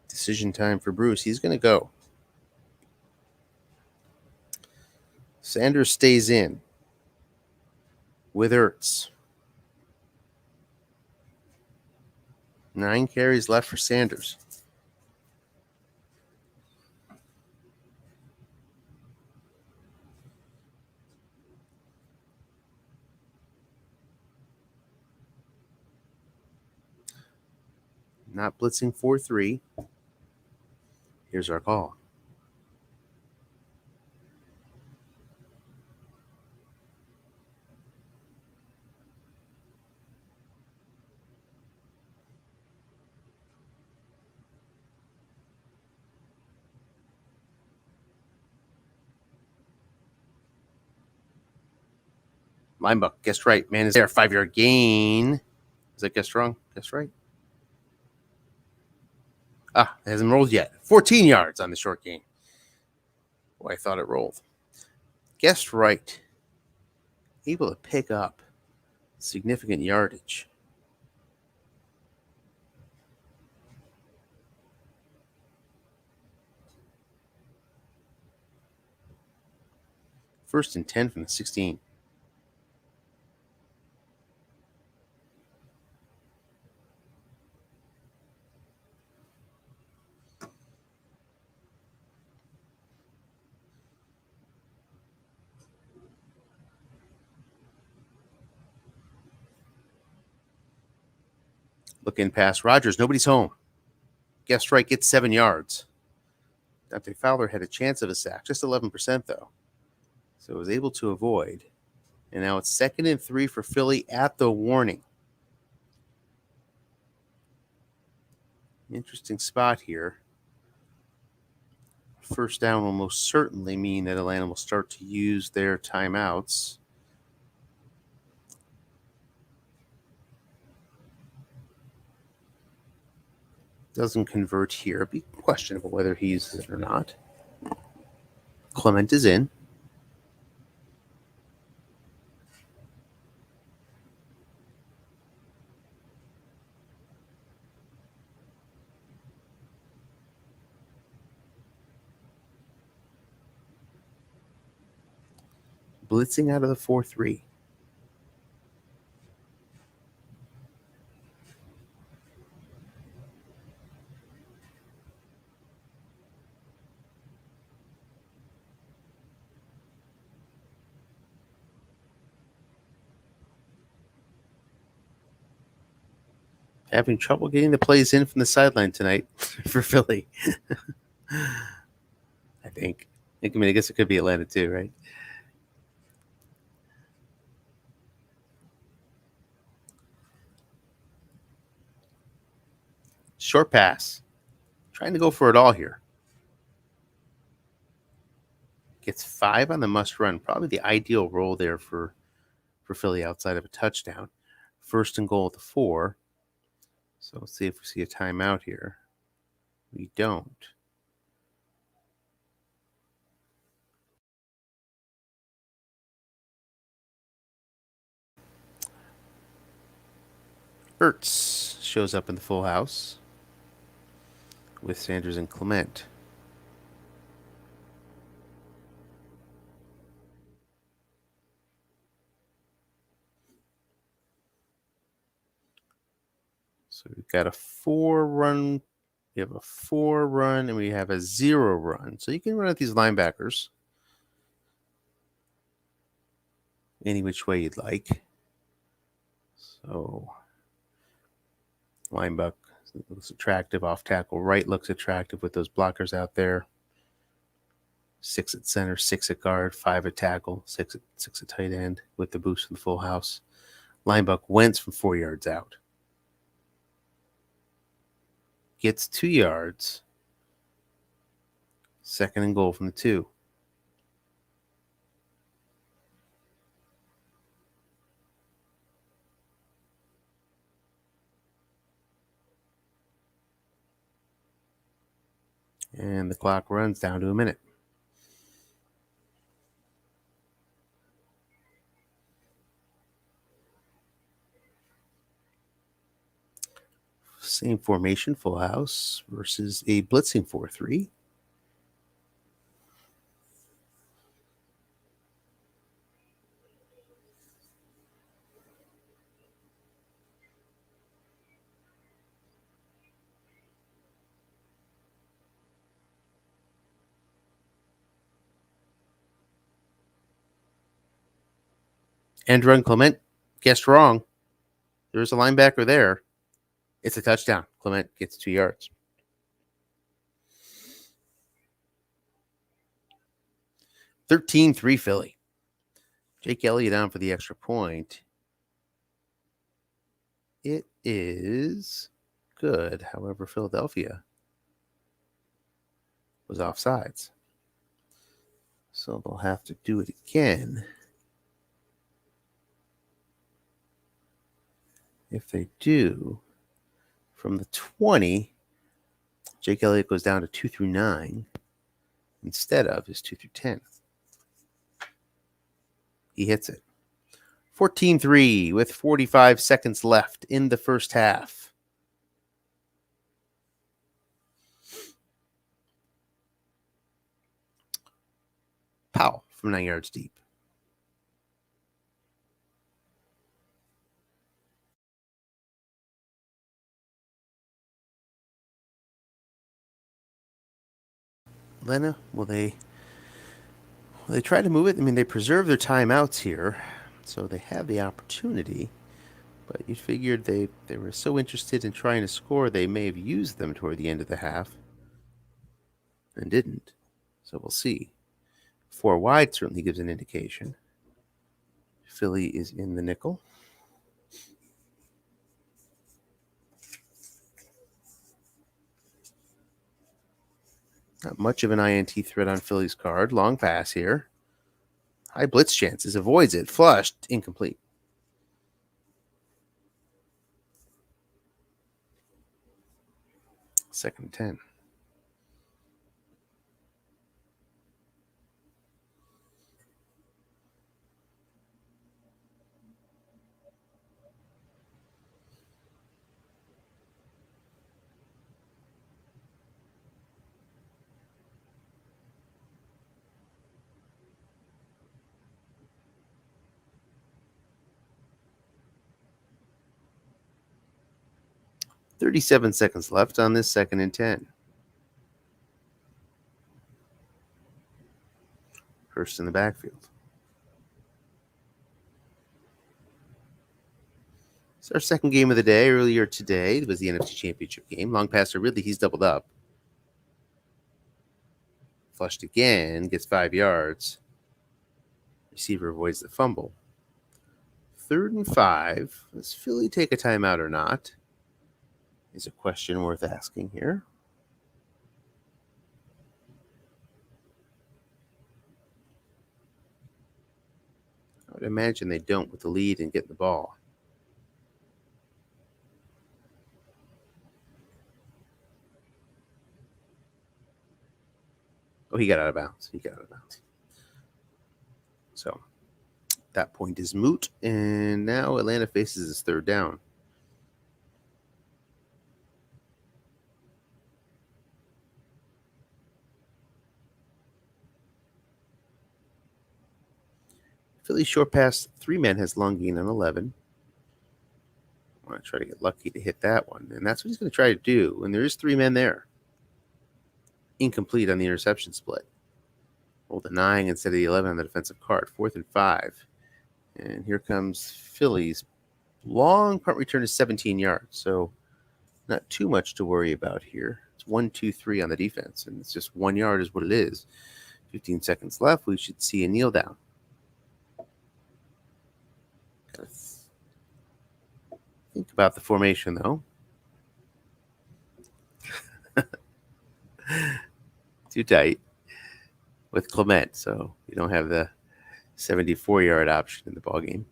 Decision time for Bruce. He's going to go. Sanders stays in with Ertz. 9 carries left for Sanders. Not blitzing 4-3. Here's our call. Linebuck, guessed right. Man is there. 5-yard gain. Is that guessed wrong? Guessed right. It hasn't rolled yet. 14 yards on the short gain. Boy, I thought it rolled. Guessed right. Able to pick up significant yardage. First and 10 from the 16. Looking past Rodgers. Nobody's home. Guessed right gets 7 yards. Dante Fowler had a chance of a sack. Just 11%, though. So was able to avoid. And now it's 2nd and 3 for Philly at the warning. Interesting spot here. First down will most certainly mean that Atlanta will start to use their timeouts. Doesn't convert here. It'd be questionable whether he uses it or not. Clement is in. Blitzing out of the 4-3. Having trouble getting the plays in from the sideline tonight for Philly. I think. I guess it could be Atlanta too, right? Short pass. Trying to go for it all here. Gets 5 on the must run. Probably the ideal role there for Philly outside of a touchdown. First and goal at the 4. So let's see if we see a timeout here. We don't. Ertz shows up in the full house with Sanders and Clement. So we've got a 4-run. We have a 4-run and we have a 0-run. So you can run at these linebackers any which way you'd like. So linebacker looks attractive. Off tackle right looks attractive with those blockers out there. 6 at center, 6 at guard, 5 at tackle, 6 at tight end with the boost in the full house. Linebacker Wentz from 4 yards out. Gets 2 yards. Second and goal from the 2. And the clock runs down to a minute. Same formation, full house versus a blitzing 4-3. End run, Clement. Guessed wrong. There's a linebacker there. It's a touchdown. Clement gets 2 yards. 13-3 Philly. Jake Elliott on for the extra point. It is good. However, Philadelphia was offsides. So they'll have to do it again. If they do, from the 20, Jake Elliott goes down to 2 through 9 instead of his 2 through 10. He hits it. 14-3 with 45 seconds left in the first half. Powell from 9 yards deep. Lena, will they try to move it? I mean, they preserve their timeouts here, so they have the opportunity. But you figured they were so interested in trying to score, they may have used them toward the end of the half and didn't. So we'll see. 4 wide certainly gives an indication. Philly is in the nickel. Not much of an INT threat on Philly's card. Long pass here. High blitz chances. Avoids it. Flushed. Incomplete. Second and 10. .37 seconds left on this second and 10. First in the backfield. It's our second game of the day. Earlier today, it was the NFC Championship game. Long pass to Ridley. He's doubled up. Flushed again. Gets 5 yards. Receiver avoids the fumble. 3rd and 5. Does Philly take a timeout or not? Is a question worth asking here. I would imagine they don't with the lead and getting the ball. Oh, he got out of bounds. So that point is moot, and now Atlanta faces his 3rd down. Philly short pass 3 men has long gain on 11. I want to try to get lucky to hit that one, and that's what he's going to try to do. And there is 3 men there. Incomplete on the interception split. Rolled a 9 instead of the 11 on the defensive card. 4th and 5. And here comes Philly's long punt return is 17 yards. So not too much to worry about here. It's 1, 2, 3 on the defense, and it's just 1 yard is what it is. 15 seconds left. We should see a kneel down. Gotta think about the formation, though. Too tight. with Clement, so you don't have the 74-yard option in the ball game.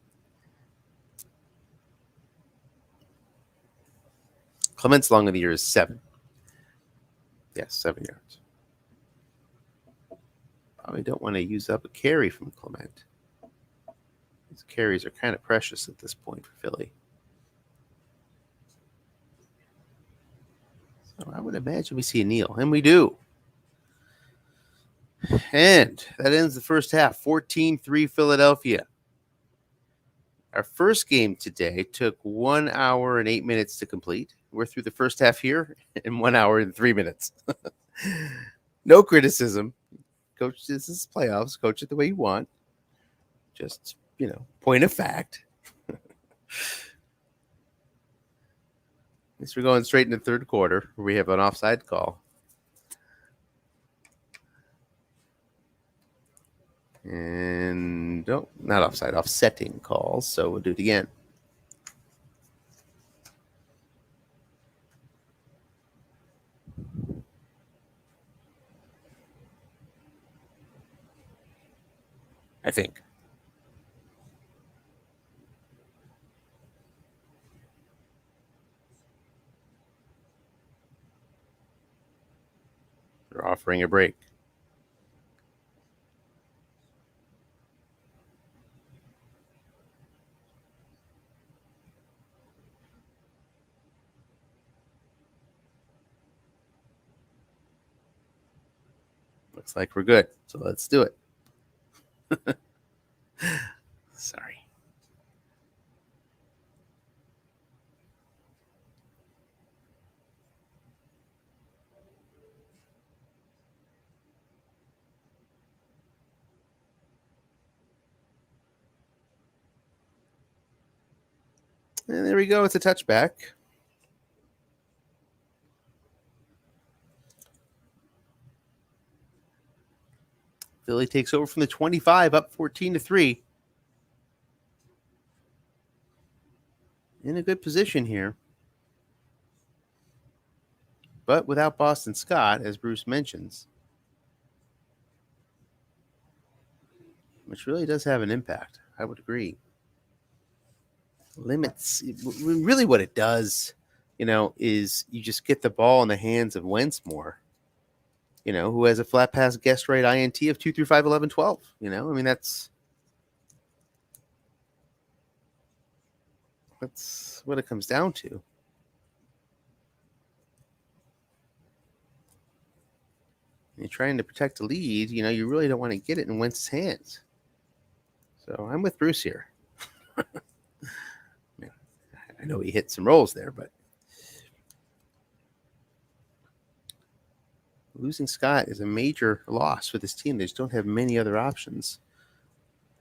Clement's long of the year is 7. Yes, 7 yards. Probably don't want to use up a carry from Clement. These carries are kind of precious at this point for Philly. So I would imagine we see a kneel, and we do. And that ends the first half, 14-3 Philadelphia. Our first game today took 1 hour and 8 minutes to complete. We're through the first half here in 1 hour and 3 minutes. No criticism. Coach, this is playoffs. Coach it the way you want. Just, point of fact. At least we're going straight into the third quarter where we have an offside call. And no, not offside, offsetting calls. So we'll do it again. I think. They're offering a break. Looks like we're good. So let's do it. Sorry. And there we go. It's a touchback. Philly takes over from the 25, up 14-3. In a good position here. But without Boston Scott, as Bruce mentions, which really does have an impact. I would agree. Limits, really what it does, is you just get the ball in the hands of Wentz more, who has a flat pass guess rate INT of 2 through 5, 11, 12. That's what it comes down to. You're trying to protect the lead, you really don't want to get it in Wentz's hands. So I'm with Bruce here. I know he hit some rolls there, but losing Scott is a major loss for this team. They just don't have many other options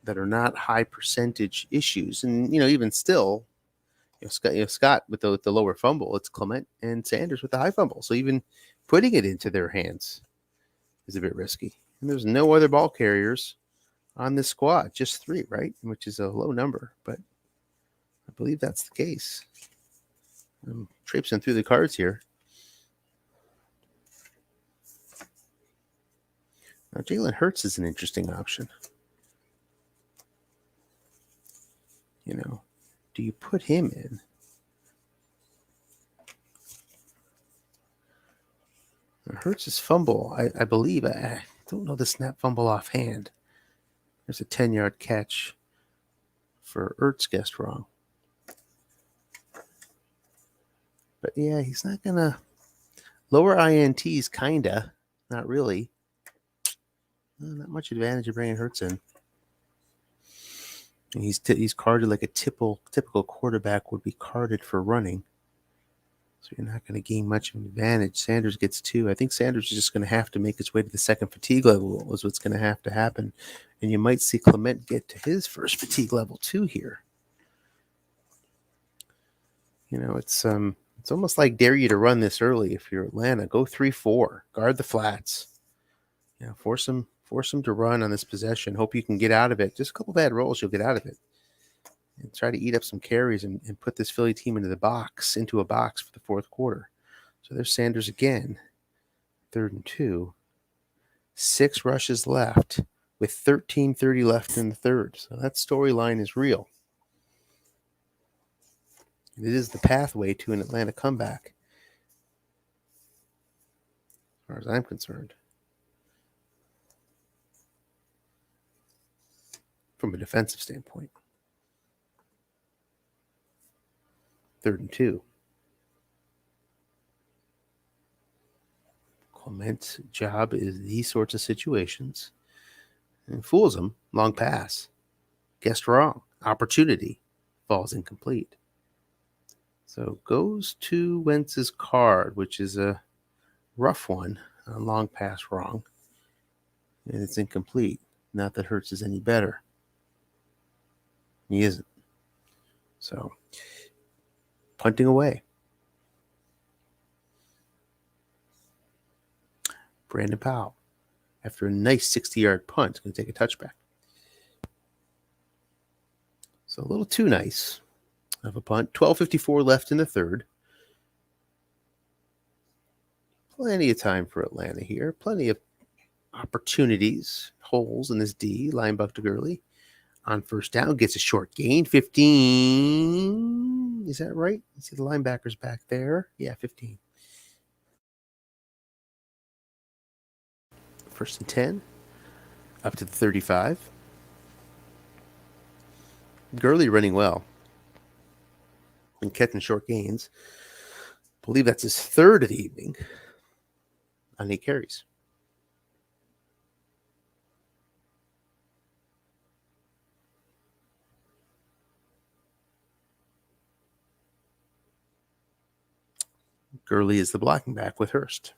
that are not high percentage issues. And, even still, Scott with the lower fumble, it's Clement and Sanders with the high fumble. So even putting it into their hands is a bit risky. And there's no other ball carriers on this squad, just 3, right? Which is a low number, but I believe that's the case. I'm traipsing through the cards here. Now, Jalen Hurts is an interesting option. Do you put him in? Hurts' fumble, I believe. I don't know the snap fumble offhand. There's a 10-yard catch for Ertz guessed wrong. But yeah, he's not going to lower INTs, kind of. Not really. Not much advantage of bringing Hurts in. And he's carded like a typical quarterback would be carded for running. So you're not going to gain much of an advantage. Sanders gets 2. I think Sanders is just going to have to make his way to the second fatigue level is what's going to have to happen. And you might see Clement get to his first fatigue level 2 here. It's almost like dare you to run this early if you're Atlanta. Go 3-4. Guard the flats. Force them to run on this possession. Hope you can get out of it. Just a couple bad rolls, you'll get out of it. And try to eat up some carries and put this Philly team into a box for the fourth quarter. So there's Sanders again. 3rd and 2. 6 rushes left with 13:30 left in the third. So that storyline is real. It is the pathway to an Atlanta comeback, as far as I'm concerned. From a defensive standpoint. 3rd and 2. Clement's job is these sorts of situations. And fools him. Long pass. Guessed wrong. Opportunity. Falls incomplete. So goes to Wentz's card, which is a rough one. A long pass wrong. And it's incomplete. Not that Hurts is any better. He isn't. So punting away. Brandon Powell, after a nice 60-yard punt, is going to take a touchback. So a little too nice of a punt. 12:54 left in the third. Plenty of time for Atlanta here. Plenty of opportunities, holes in this D. Linebacker to Gurley. On first down, gets a short gain. 15. Is that right? You see the linebackers back there? Yeah, 15. 1st and 10. Up to the 35. Gurley running well and catching short gains. I believe that's his 3rd of the evening on 8 carries. Gurley is the blocking back with Hurst.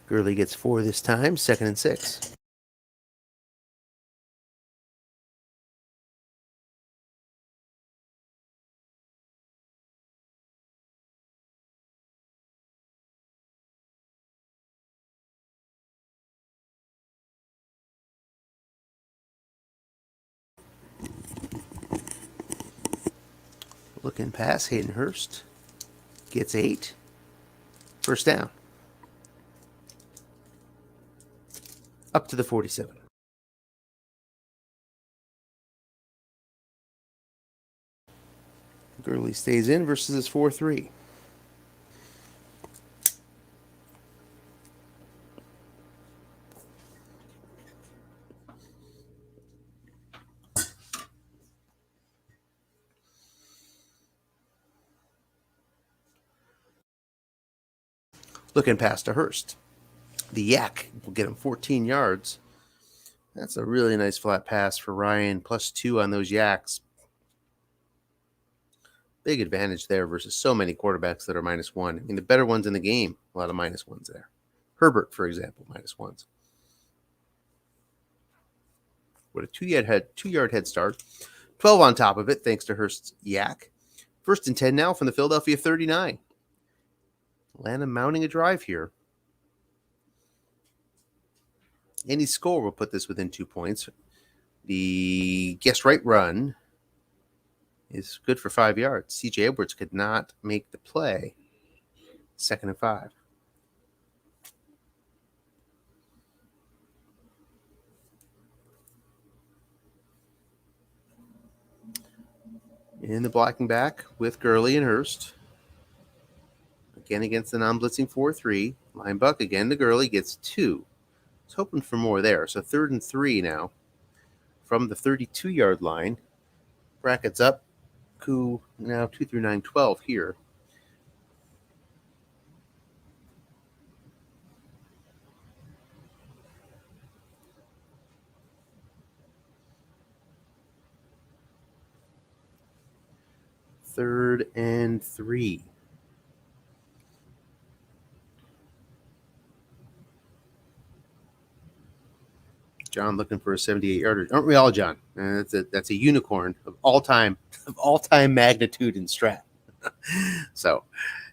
Gurley gets 4 this time, 2nd and 6. Looking pass, Hayden Hurst gets 8. 1st down. Up to the 47. Gurley stays in versus his 4-3. Looking past to Hurst. The yak will get him 14 yards. That's a really nice flat pass for Ryan. +2 on those yaks. Big advantage there versus so many quarterbacks that are -1. I mean, the better ones in the game, a lot of -1s there. Herbert, for example, -1s. With a 2-yard head start. 12 on top of it, thanks to Hurst's yak. 1st and 10 now from the Philadelphia 39. Atlanta mounting a drive here. Any score will put this within 2 points. The guess right run is good for 5 yards. C.J. Edwards could not make the play. 2nd and 5. In the blocking back with Gurley and Hurst. Again against the non-blitzing 4-3. Linebuck again to Gurley, gets 2. I was hoping for more there. So 3rd and 3 now from the 32-yard line. Brackets up. Now 2 through 9, 12 here. Third and 3. John looking for a 78-yarder. Aren't we all, John? That's a unicorn of all time magnitude and strat. So,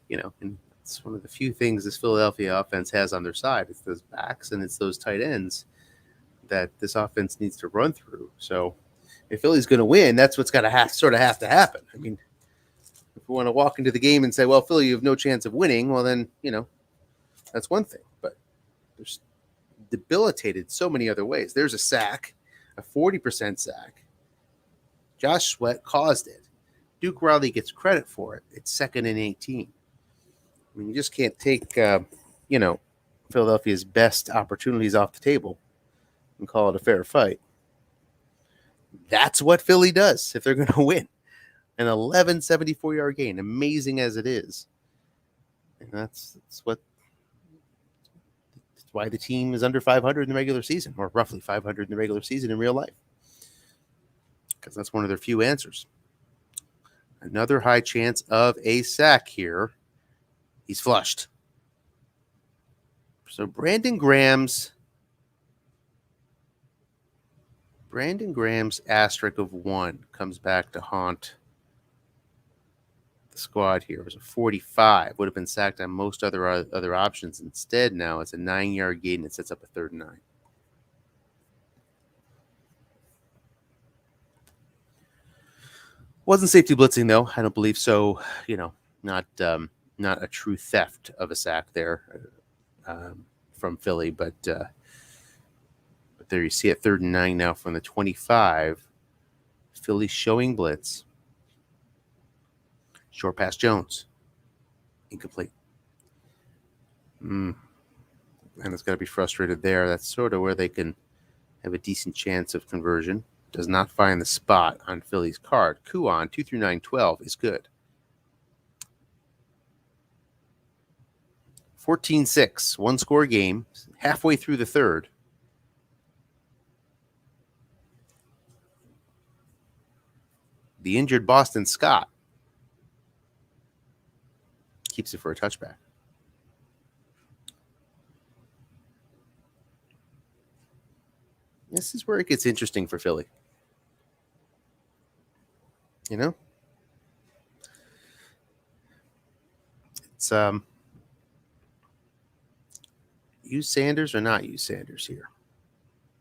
and it's one of the few things this Philadelphia offense has on their side. It's those backs and it's those tight ends that this offense needs to run through. So, if Philly's going to win, that's what's got to have to happen. I mean, If we want to walk into the game and say, well, Philly, you have no chance of winning, well, then, that's one thing. But there's debilitated so many other ways. There's a sack, a 40% sack. Josh Sweat caused it. Duke Riley gets credit for it. It's 2nd and 18. I mean, you just can't take, Philadelphia's best opportunities off the table and call it a fair fight. That's what Philly does if they're going to win. An 74-yard gain, amazing as it is. And that's why the team is under 500 in the regular season, or roughly 500 in the regular season in real life. Because that's one of their few answers. Another high chance of a sack here. He's flushed. So Brandon Graham's asterisk of 1 comes back to haunt the squad here. It was a 45. Would have been sacked on most other options. Instead, now it's a 9-yard gain that sets up a 3rd and 9. Wasn't safety blitzing, though. I don't believe so. Not a true theft of a sack there from Philly, but there you see it, 3rd and 9 now from the 25. Philly showing blitz. Short pass Jones. Incomplete. And it's got to be frustrated there. That's sort of where they can have a decent chance of conversion. Does not find the spot on Philly's card. Kuon, 2 through 9, 12 is good. 14-6, one-score game, halfway through the 3rd. The injured Boston Scott keeps it for a touchback. This is where it gets interesting for Philly. It's use Sanders or not use Sanders here.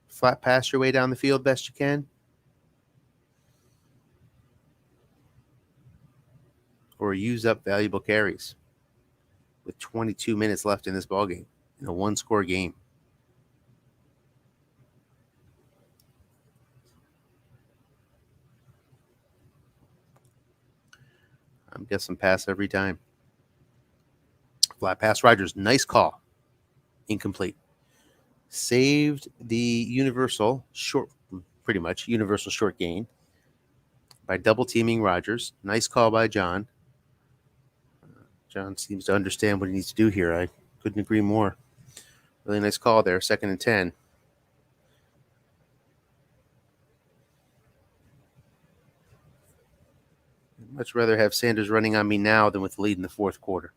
Flat pass your way down the field best you can. Or use up valuable carries with 22 minutes left in this ballgame in a one-score game. I'm guessing pass every time. Flat pass Rodgers. Nice call. Incomplete. Saved the universal short gain by double teaming Rodgers. Nice call by John. John seems to understand what he needs to do here. I couldn't agree more. Really nice call there. 2nd and 10. I'd much rather have Sanders running on me now than with the lead in the 4th quarter.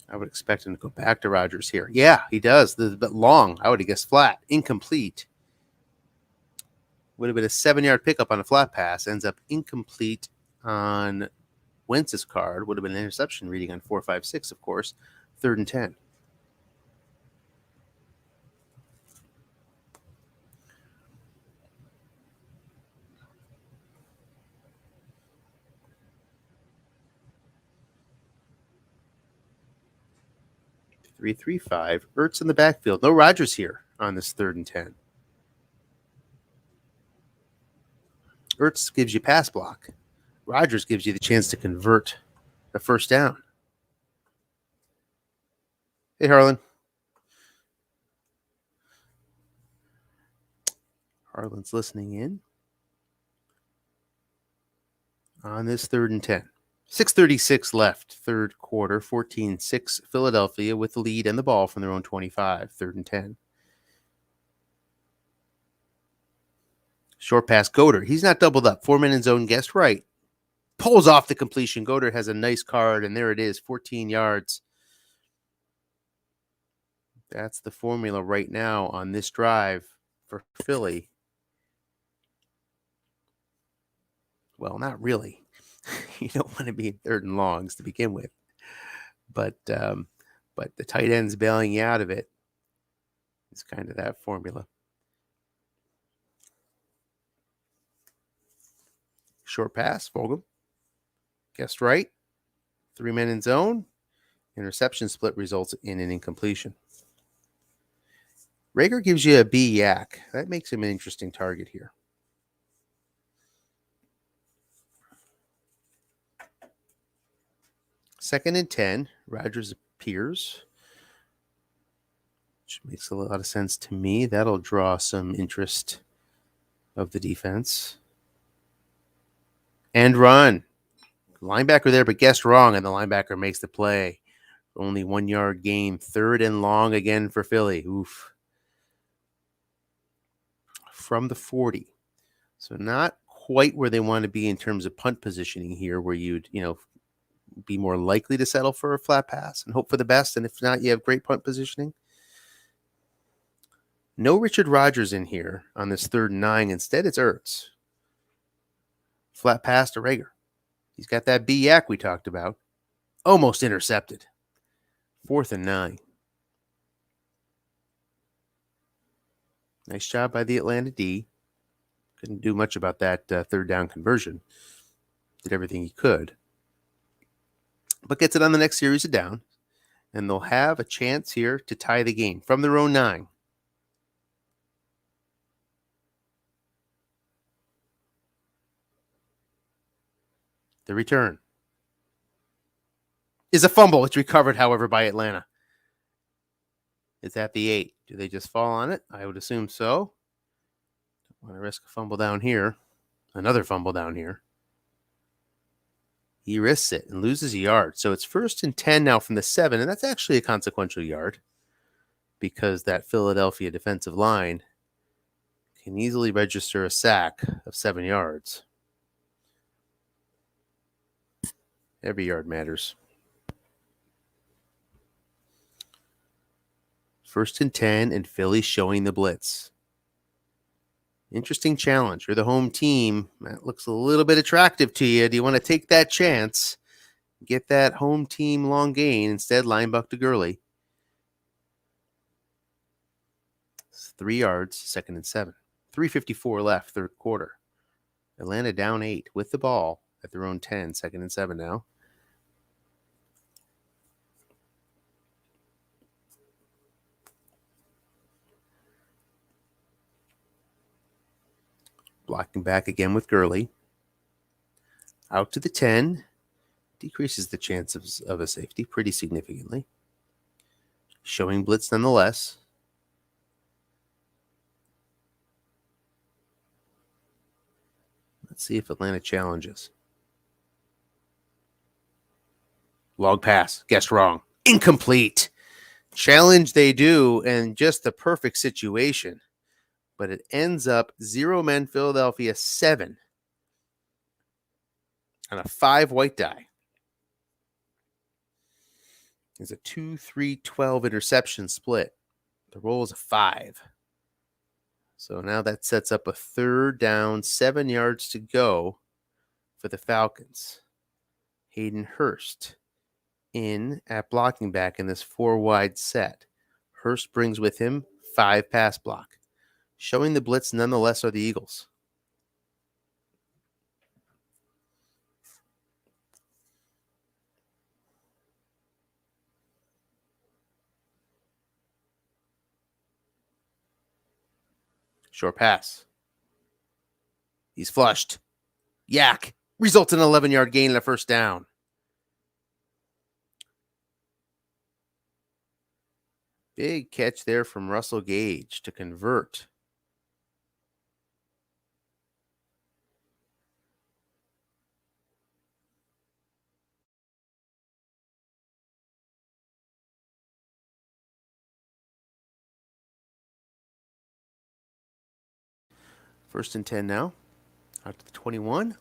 I would expect him to go back to Rodgers here. Yeah, he does. But long. I would have guessed flat. Incomplete. Would have been a 7-yard pickup on a flat pass. Ends up incomplete on Wentz's card. Would have been an interception reading on 4-5-6, of course. 3rd and 10. Three, 5. Ertz in the backfield. No Rodgers here on this 3rd and 10. Ertz gives you pass block. Rodgers gives you the chance to convert a first down. Hey, Harlan. Harlan's listening in on this 3rd and 10. 6:36 left, 3rd quarter, 14-6, Philadelphia with the lead and the ball from their own 25, 3rd and 10. Short pass, Goddard. He's not doubled up. 4-man in zone, guessed right. Pulls off the completion. Goddard has a nice card, and there it is, 14 yards. That's the formula right now on this drive for Philly. Well, not really. You don't want to be in 3rd and longs to begin with. But the tight end's bailing you out of it. It's kind of that formula. Short pass, Vogel. Guessed right. 3 men in zone. Interception split results in an incompletion. Rager gives you a B yak. That makes him an interesting target here. Second and 10. Rodgers appears, which makes a lot of sense to me. That'll draw some interest of the defense. And run. Linebacker there, but guessed wrong, and the linebacker makes the play. Only 1 yard gain. 3rd and long again for Philly. Oof. From the 40. So not quite where they want to be in terms of punt positioning here, where you'd, be more likely to settle for a flat pass and hope for the best. And if not, you have great punt positioning. No Richard Rodgers in here on this 3rd and 9. Instead, it's Ertz. Flat pass to Rager. He's got that B yak we talked about. Almost intercepted. 4th and 9. Nice job by the Atlanta D. Couldn't do much about that 3rd down conversion. Did everything he could. But gets it on the next series of down. And they'll have a chance here to tie the game from their own 9. The return is a fumble. It's recovered, however, by Atlanta. It's at the 8. Do they just fall on it? I would assume so. Don't want to risk a fumble down here. Another fumble down here. He risks it and loses a yard. So it's 1st and 10 now from the 7, and that's actually a consequential yard because that Philadelphia defensive line can easily register a sack of 7 yards. Every yard matters. 1st and 10, and Philly showing the blitz. Interesting challenge. You're the home team. That looks a little bit attractive to you. Do you want to take that chance? Get that home team long gain. Instead, line buck to Gurley. It's 3 yards, 2nd and 7. 3:54 left, 3rd quarter. Atlanta down 8 with the ball at their own 10, 2nd and 7 now. Blocking back again with Gurley. Out to the 10. Decreases the chances of a safety pretty significantly. Showing blitz nonetheless. Let's see if Atlanta challenges. Long pass. Guessed wrong. Incomplete. Challenge they do, and just the perfect situation. But it ends up 0 men, Philadelphia 7 on a 5 white die. It's a 2-3-12 interception split. The roll is a 5. So now that sets up a 3rd down, 7 yards to go for the Falcons. Hayden Hurst in at blocking back in this 4 wide set. Hurst brings with him 5 pass block. Showing the blitz nonetheless are the Eagles. Short pass. He's flushed. Yak. Results in an 11-yard gain and a 1st down. Big catch there from Russell Gage to convert. First and 10 now. Out to the 21.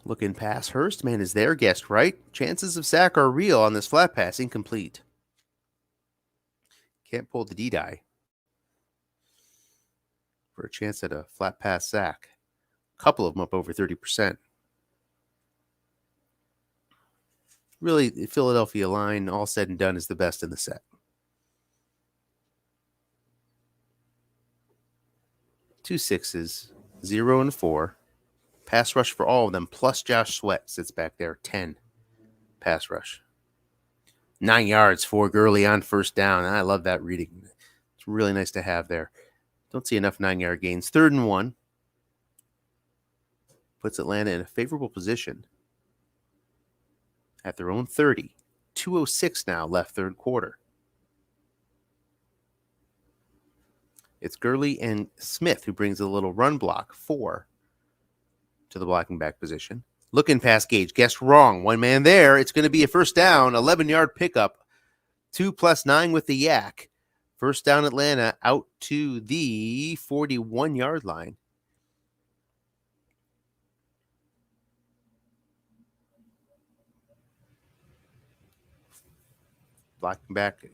Looking past Hurst. Man is there. Guessed right. Chances of sack are real on this flat pass. Incomplete. Can't pull the D-die for a chance at a flat pass sack. A couple of them up over 30%. Really, the Philadelphia line, all said and done, is the best in the set. 2 6s, 0 and 4. Pass rush for all of them, plus Josh Sweat sits back there, 10 pass rush. 9 yards for Gurley on first down. I love that reading. It's really nice to have there. Don't see enough 9-yard gains. 3rd and 1. Puts Atlanta in a favorable position at their own 30. 2:06 now left third quarter. It's Gurley and Smith who brings a little run block, 4 to the blocking back position. Looking past Gage. Guessed wrong. One man there. It's going to be a first down. 11-yard pickup. 2 + 9 with the yak. First down Atlanta out to the 41-yard line. Blocking back.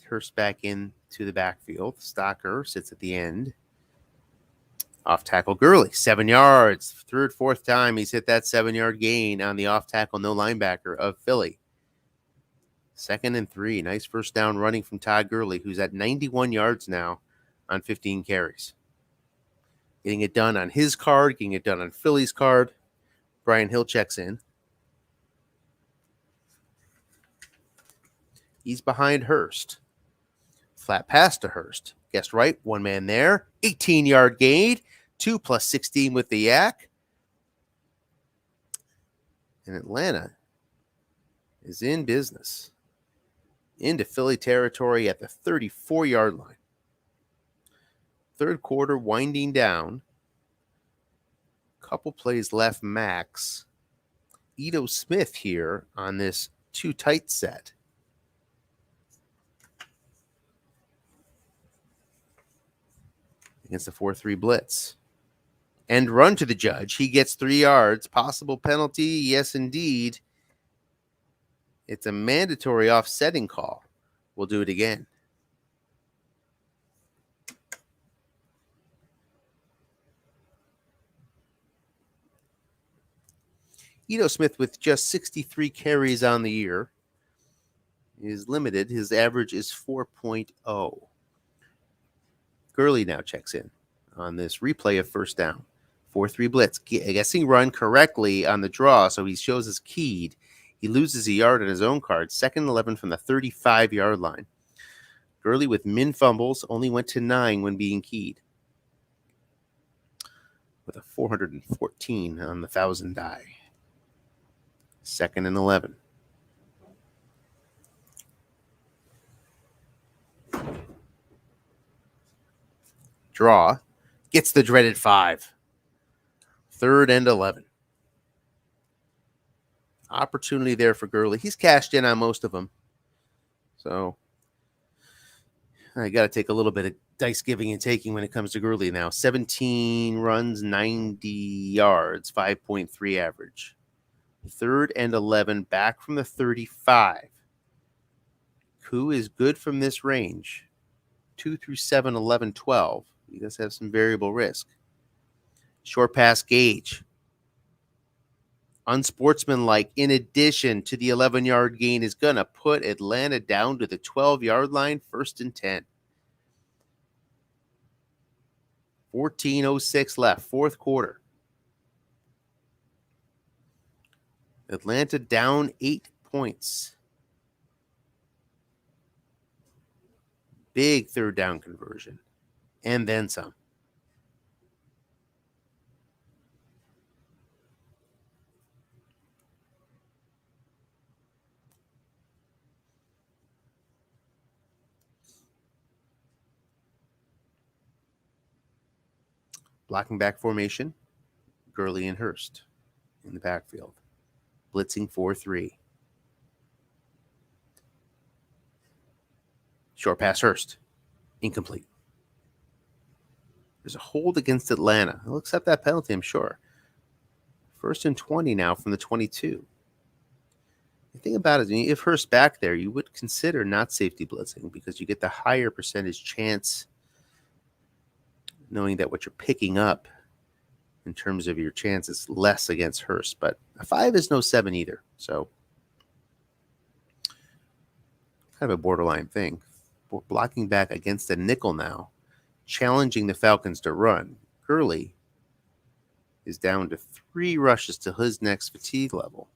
Hurst back into the backfield. Stocker sits at the end. Off tackle Gurley, 7 yards. 3rd, 4th time he's hit that 7-yard gain on the off tackle, no linebacker of Philly. 2nd and 3. Nice first down running from Todd Gurley, who's at 91 yards now on 15 carries. Getting it done on his card, getting it done on Philly's card. Brian Hill checks in. He's behind Hurst. Flat pass to Hurst. Guessed right. One man there. 18-yard gain. 2 + 16 with the yak. And Atlanta is in business. Into Philly territory at the 34-yard line. 3rd quarter winding down. Couple plays left max. Ito Smith here on this 2 tight set. Against the 4-3 blitz. And run to the judge. He gets 3 yards. Possible penalty. Yes, indeed. It's a mandatory offsetting call. We'll do it again. Ito Smith, with just 63 carries on the year, is limited. His average is 4.0. Gurley now checks in on this replay of first down. 4-3 blitz. Guessing run correctly on the draw, so he shows his keyed. He loses a yard on his own card. 2nd and 11 from the 35-yard line. Gurley with min fumbles only went to 9 when being keyed. With a 414 on the 1,000 die. 2nd and 11. Draw. Gets the dreaded 5. 3rd and 11. Opportunity there for Gurley. He's cashed in on most of them. So I got to take a little bit of dice giving and taking when it comes to Gurley now. 17 runs, 90 yards, 5.3 average. 3rd and 11, back from the 35. Who is good from this range? 2 through 7, 11, 12. He does have some variable risk. Short pass Gage. Unsportsmanlike, in addition to the 11-yard gain, is going to put Atlanta down to the 12-yard line, 1st and 10. 14:06 left, 4th quarter. Atlanta down 8 points. Big 3rd down conversion. And then some. Blocking back formation. Gurley and Hurst in the backfield. Blitzing 4-3. Short pass Hurst. Incomplete. There's a hold against Atlanta. He'll accept that penalty, I'm sure. 1st and 20 now from the 22. The thing about it is, if Hurst back there, you would consider not safety blitzing because you get the higher percentage chance, knowing that what you're picking up in terms of your chances less against Hurst. But a 5 is no 7 either. So kind of a borderline thing. Blocking back against a nickel now, challenging the Falcons to run. Gurley is down to 3 rushes to his next fatigue level.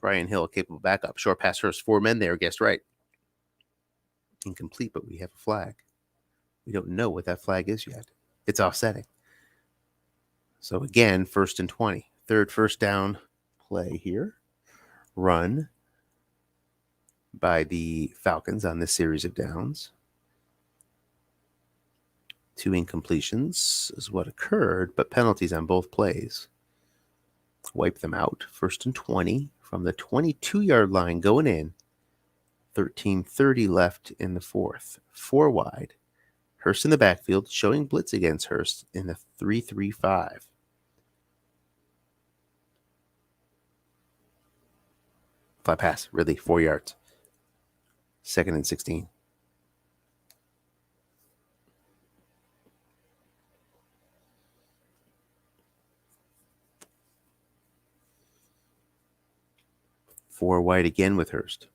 Brian Hill, capable backup. Short pass Hurst. 4 men there. Guessed right. Incomplete, but we have a flag. We don't know what that flag is yet. It's offsetting. So again, 1st and 20. Third first down play here. Run by the Falcons on this series of downs. 2 incompletions is what occurred, but penalties on both plays. Wipe them out. 1st and 20 from the 22-yard line going in. 13:30 left in the fourth. 4 wide. Hurst in the backfield, showing blitz against Hurst in the 3-3-5. Flat pass, Ridley, 4 yards. 2nd and 16. Four wide again with Hurst.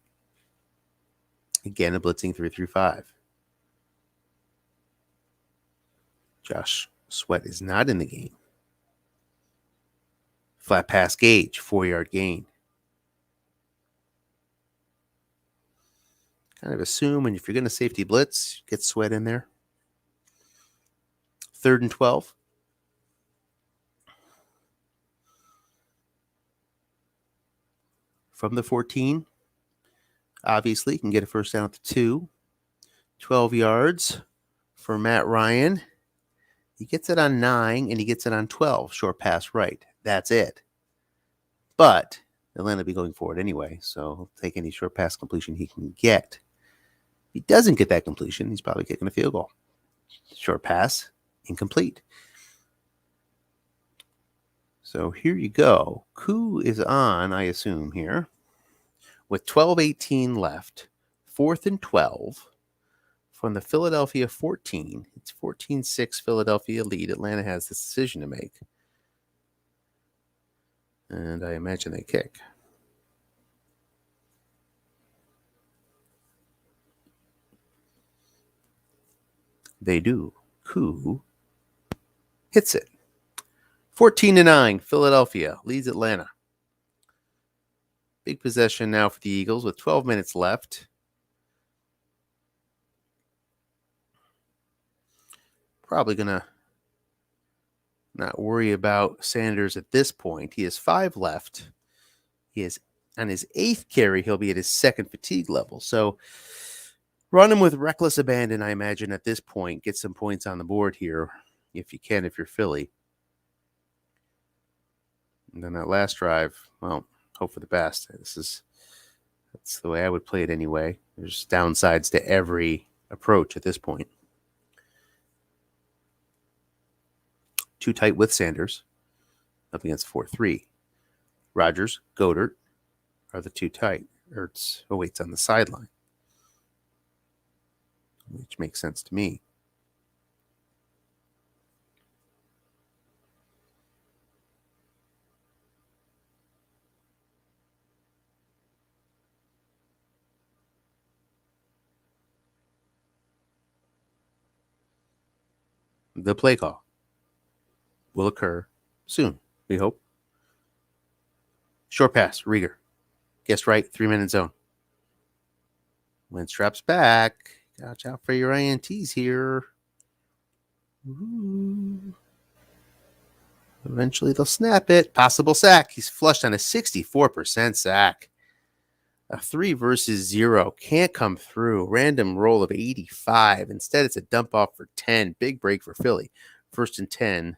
Again, a blitzing 3-3-5. Josh Sweat is not in the game. Flat pass Gage, 4-yard gain. Kind of assume, and if you're going to safety blitz, get Sweat in there. 3rd and 12. From the 14. Obviously, you can get a first down at the 2. 12 yards for Matt Ryan. He gets it on 9, and he gets it on 12. Short pass right. That's it. But Atlanta will be going for it anyway, so he'll take any short pass completion he can get. If he doesn't get that completion, he's probably kicking a field goal. Short pass, incomplete. So here you go. Coup is on, I assume, here. With 12:18 left, 4th and 12 from the Philadelphia 14. It's 14-6 Philadelphia lead. Atlanta has this decision to make. And I imagine they kick. They do. Coup hits it. 14-9, Philadelphia leads Atlanta. Big possession now for the Eagles with 12 minutes left. Probably going to not worry about Sanders at this point. He has 5 left. He is on his 8th carry. He'll be at his 2nd fatigue level. So run him with reckless abandon, I imagine, at this point. Get some points on the board here if you can, if you're Philly. And then that last drive, well, hope for the best. That's the way I would play it anyway. There's downsides to every approach at this point. Too tight with Sanders up against 4-3. Rodgers, Goddard are the too tight. Ertz awaits on the sideline, which makes sense to me. The play call will occur soon, we hope. Short pass, Rieger. Guessed right, 3-minute zone. Wentz drops back. Watch out for your INTs here. Ooh. Eventually they'll snap it. Possible sack. He's flushed on a 64% sack. A 3 versus 0 can't come through. Random roll of 85. Instead, it's a dump off for 10. Big break for Philly. 1st and 10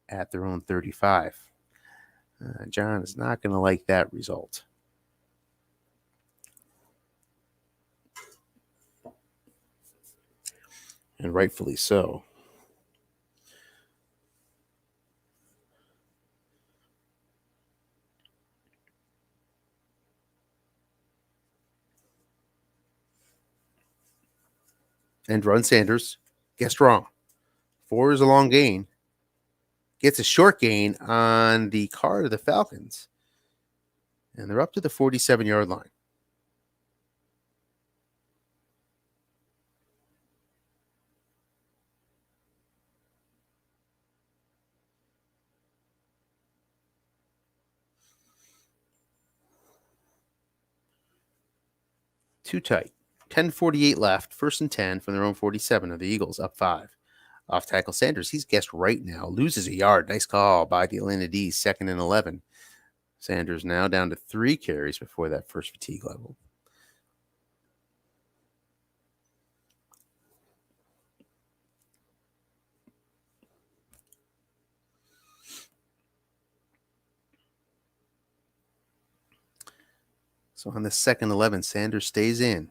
at their own 35. John is not going to like that result. And rightfully so. And run Sanders. Guessed wrong. 4 is a long gain. Gets a short gain on the card of the Falcons. And they're up to the 47-yard line. Too tight. 10:48 left. 1st and 10 from their own 47 of the Eagles, up 5. Off tackle Sanders, he's guessed right now. Loses a yard. Nice call by the Atlanta D's, 2nd and 11. Sanders now down to 3 carries before that first fatigue level. So on the 2nd 11, Sanders stays in.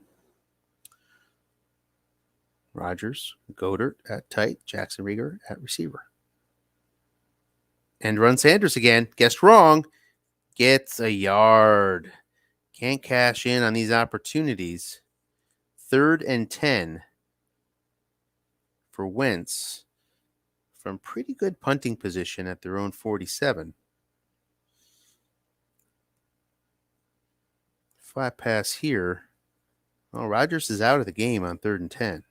Rodgers, Goddard at tight, Jackson Rieger at receiver. And run Sanders again. Guessed wrong. Gets a yard. Can't cash in on these opportunities. 3rd and 10 for Wentz from pretty good punting position at their own 47. Flat pass here. Well, Rodgers is out of the game on 3rd and 10.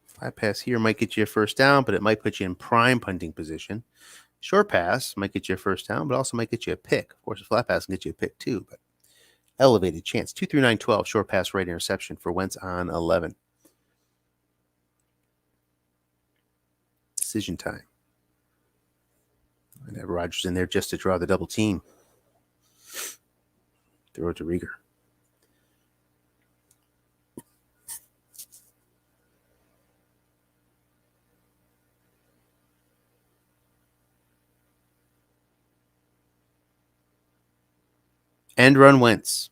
Flat pass here might get you a first down, but it might put you in prime punting position. Short pass might get you a first down, but also might get you a pick. Of course, a flat pass can get you a pick too, but elevated chance. 2 through 9, 12. Short pass, right interception for Wentz on 11. Decision time. And have Rodgers in there just to draw the double team. Throw it to Rieger. End run Wentz.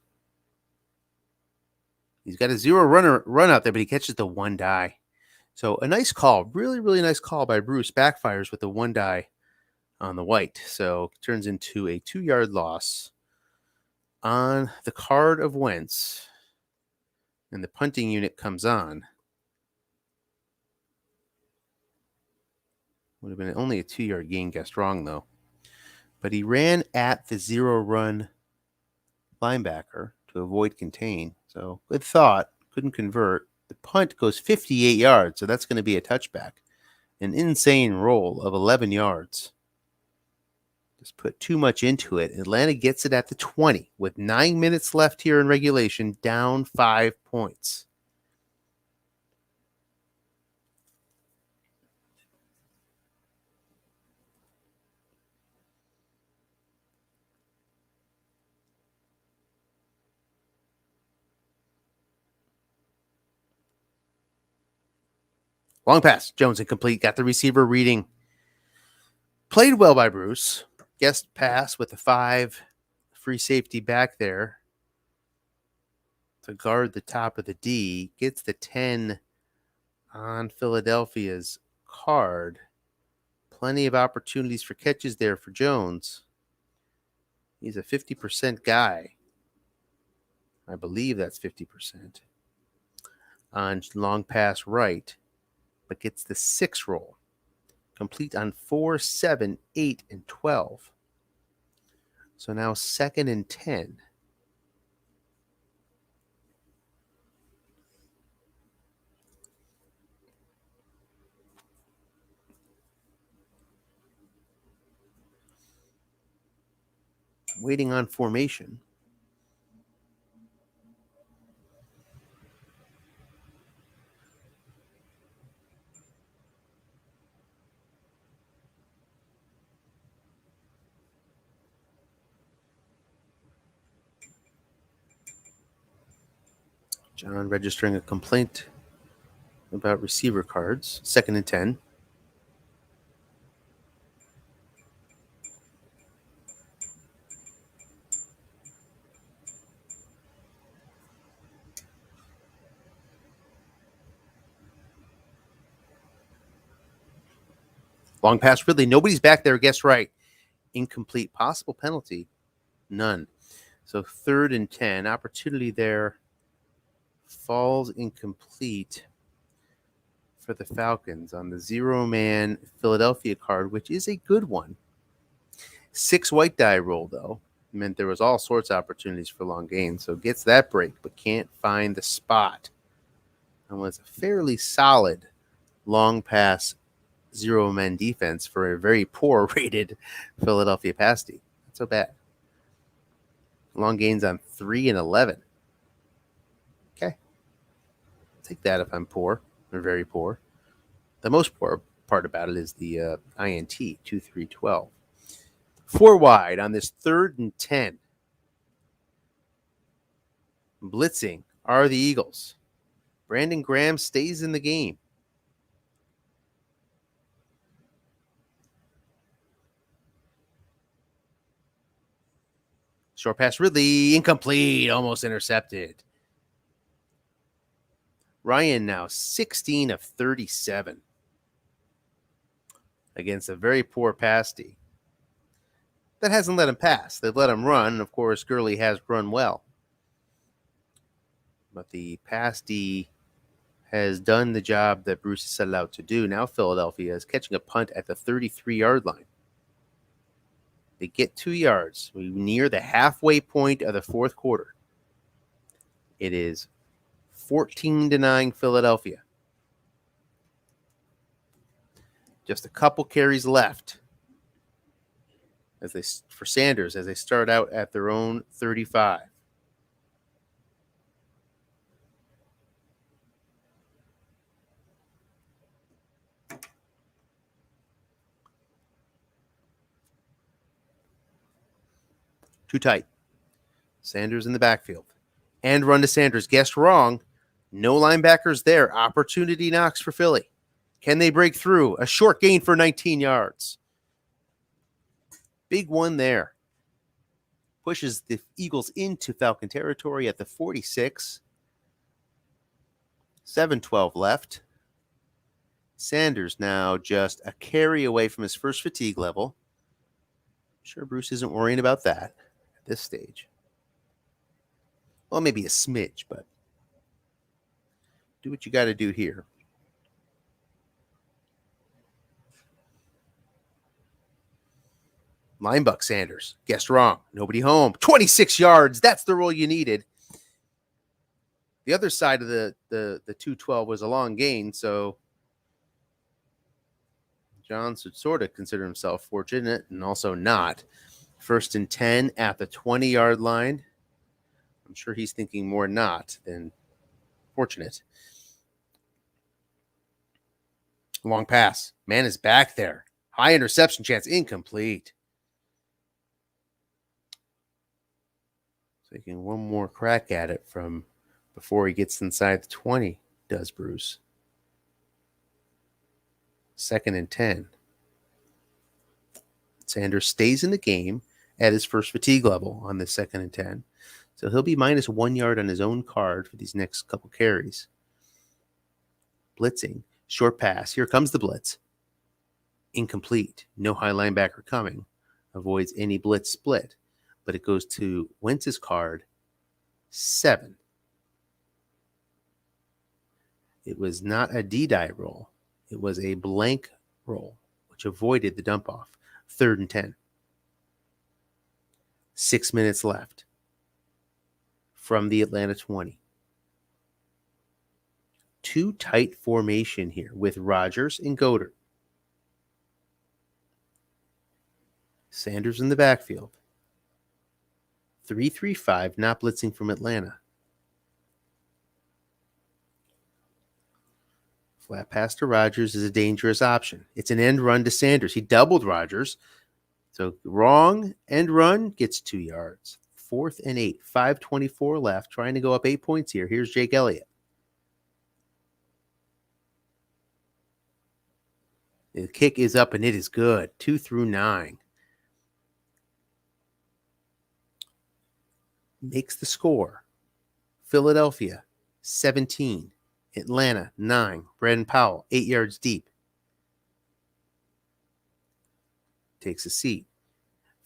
He's got a 0 run out there, but he catches the 1 die. So a nice call. Really, really nice call by Bruce. Backfires with the 1 die on the white. So it turns into a 2-yard loss on the card of Wentz. And the punting unit comes on. Would have been only a 2-yard gain. Guessed wrong, though. But he ran at the 0-run linebacker to avoid contain. So good thought. Couldn't convert. The punt goes 58 yards, so that's going to be a touchback. An insane roll of 11 yards. Just put too much into it. Atlanta gets it at the 20 with 9 minutes left here in regulation, down 5 points. Long pass. Jones incomplete. Got the receiver reading. Played well by Bruce. Guessed pass with the 5. Free safety back there to guard the top of the D. Gets the 10 on Philadelphia's card. Plenty of opportunities for catches there for Jones. He's a 50% guy. I believe that's 50%. On long pass right, but gets the 6 roll. Complete on 4, 7, 8, and 12. So now 2nd and 10. Waiting on formation. John registering a complaint about receiver cards. 2nd and 10. Long pass, Ridley. Nobody's back there. Guess right. Incomplete. Possible penalty. None. So 3rd and 10. Opportunity there. Falls incomplete for the Falcons on the 0-man Philadelphia card, which is a good one. 6 white die roll, though. Meant there was all sorts of opportunities for long gains. So gets that break, but can't find the spot. And was a fairly solid long pass 0-man defense for a very poor rated Philadelphia pass D. Not so bad. Long gains on 3 and 11. Okay. Take that if I'm poor or very poor. The most poor part about it is the INT, 2-3-12. 4 wide on this 3rd and 10. Blitzing are the Eagles. Brandon Graham stays in the game. Short pass, Ridley, incomplete, almost intercepted. Ryan now 16 of 37 against a very poor pass D. That hasn't let him pass. They've let him run. And of course, Gurley has run well. But the pass D has done the job that Bruce set it out to do. Now Philadelphia is catching a punt at the 33-yard line. They get 2 yards. We near the halfway point of the fourth quarter. It is 14-9 Philadelphia. Just a couple carries left for Sanders as they start out at their own 35. Too tight. Sanders in the backfield. And run to Sanders. Guessed wrong. No linebackers there. Opportunity knocks for Philly. Can they break through? A short gain for 19 yards. Big one there. Pushes the Eagles into Falcon territory at the 46. 7:12 left. Sanders now just a carry away from his first fatigue level. I'm sure Bruce isn't worrying about that at this stage. Well, maybe a smidge, but do what you got to do here. Linebuck Sanders. Guessed wrong. Nobody home. 26 yards. That's the roll you needed. The other side of the 212 was a long gain, so John should sort of consider himself fortunate and also not. 1st and 10 at the 20-yard line. I'm sure he's thinking more not than fortunate. Long pass. Man is back there. High interception chance. Incomplete. Taking one more crack at it from before he gets inside the 20, does Bruce. 2nd and 10. Sanders stays in the game at his first fatigue level on the 2nd and 10. So he'll be minus 1 yard on his own card for these next couple carries. Blitzing. Short pass. Here comes the blitz. Incomplete. No high linebacker coming. Avoids any blitz split. But it goes to Wentz's card 7. It was not a D-die roll. It was a blank roll, which avoided the dump off. 3rd and 10. 6 minutes left from the Atlanta 20. Too tight formation here with Rodgers and Goddard. Sanders in the backfield. 3-3-5, not blitzing from Atlanta. Flat pass to Rodgers is a dangerous option. It's an end run to Sanders. He doubled Rodgers. So wrong end run gets 2 yards. 4th and 8, 5:24 left. Trying to go up 8 points here. Here's Jake Elliott. The kick is up and it is good. 2 through 9. Makes the score. Philadelphia, 17. Atlanta, 9. Braden Powell, 8 yards deep. Takes a seat.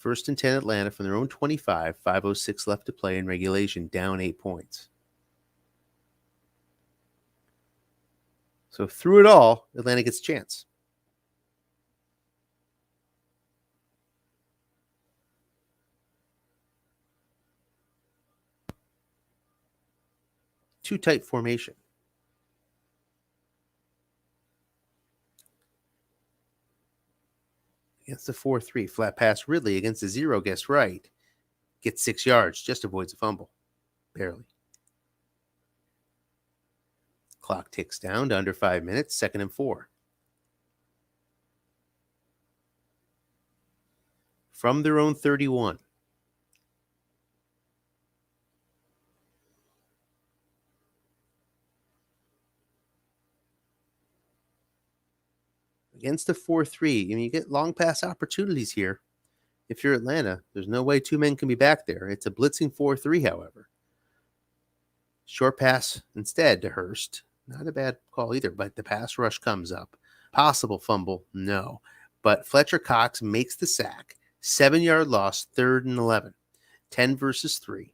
1st and 10 Atlanta from their own 25. 5:06 left to play in regulation. Down 8 points. So through it all, Atlanta gets a chance. Too tight formation. Against the 4-3. Flat pass Ridley against the 0. Guessed right. Gets 6 yards, just avoids a fumble. Barely. Clock ticks down to under 5 minutes, 2nd and 4. From their own 31. Against the 4-3, you get long pass opportunities here. If you're Atlanta, there's no way 2 men can be back there. It's a blitzing 4-3, however. Short pass instead to Hurst. Not a bad call either, but the pass rush comes up. Possible fumble, no. But Fletcher Cox makes the sack. 7-yard loss, 3rd and 11. 10 versus 3.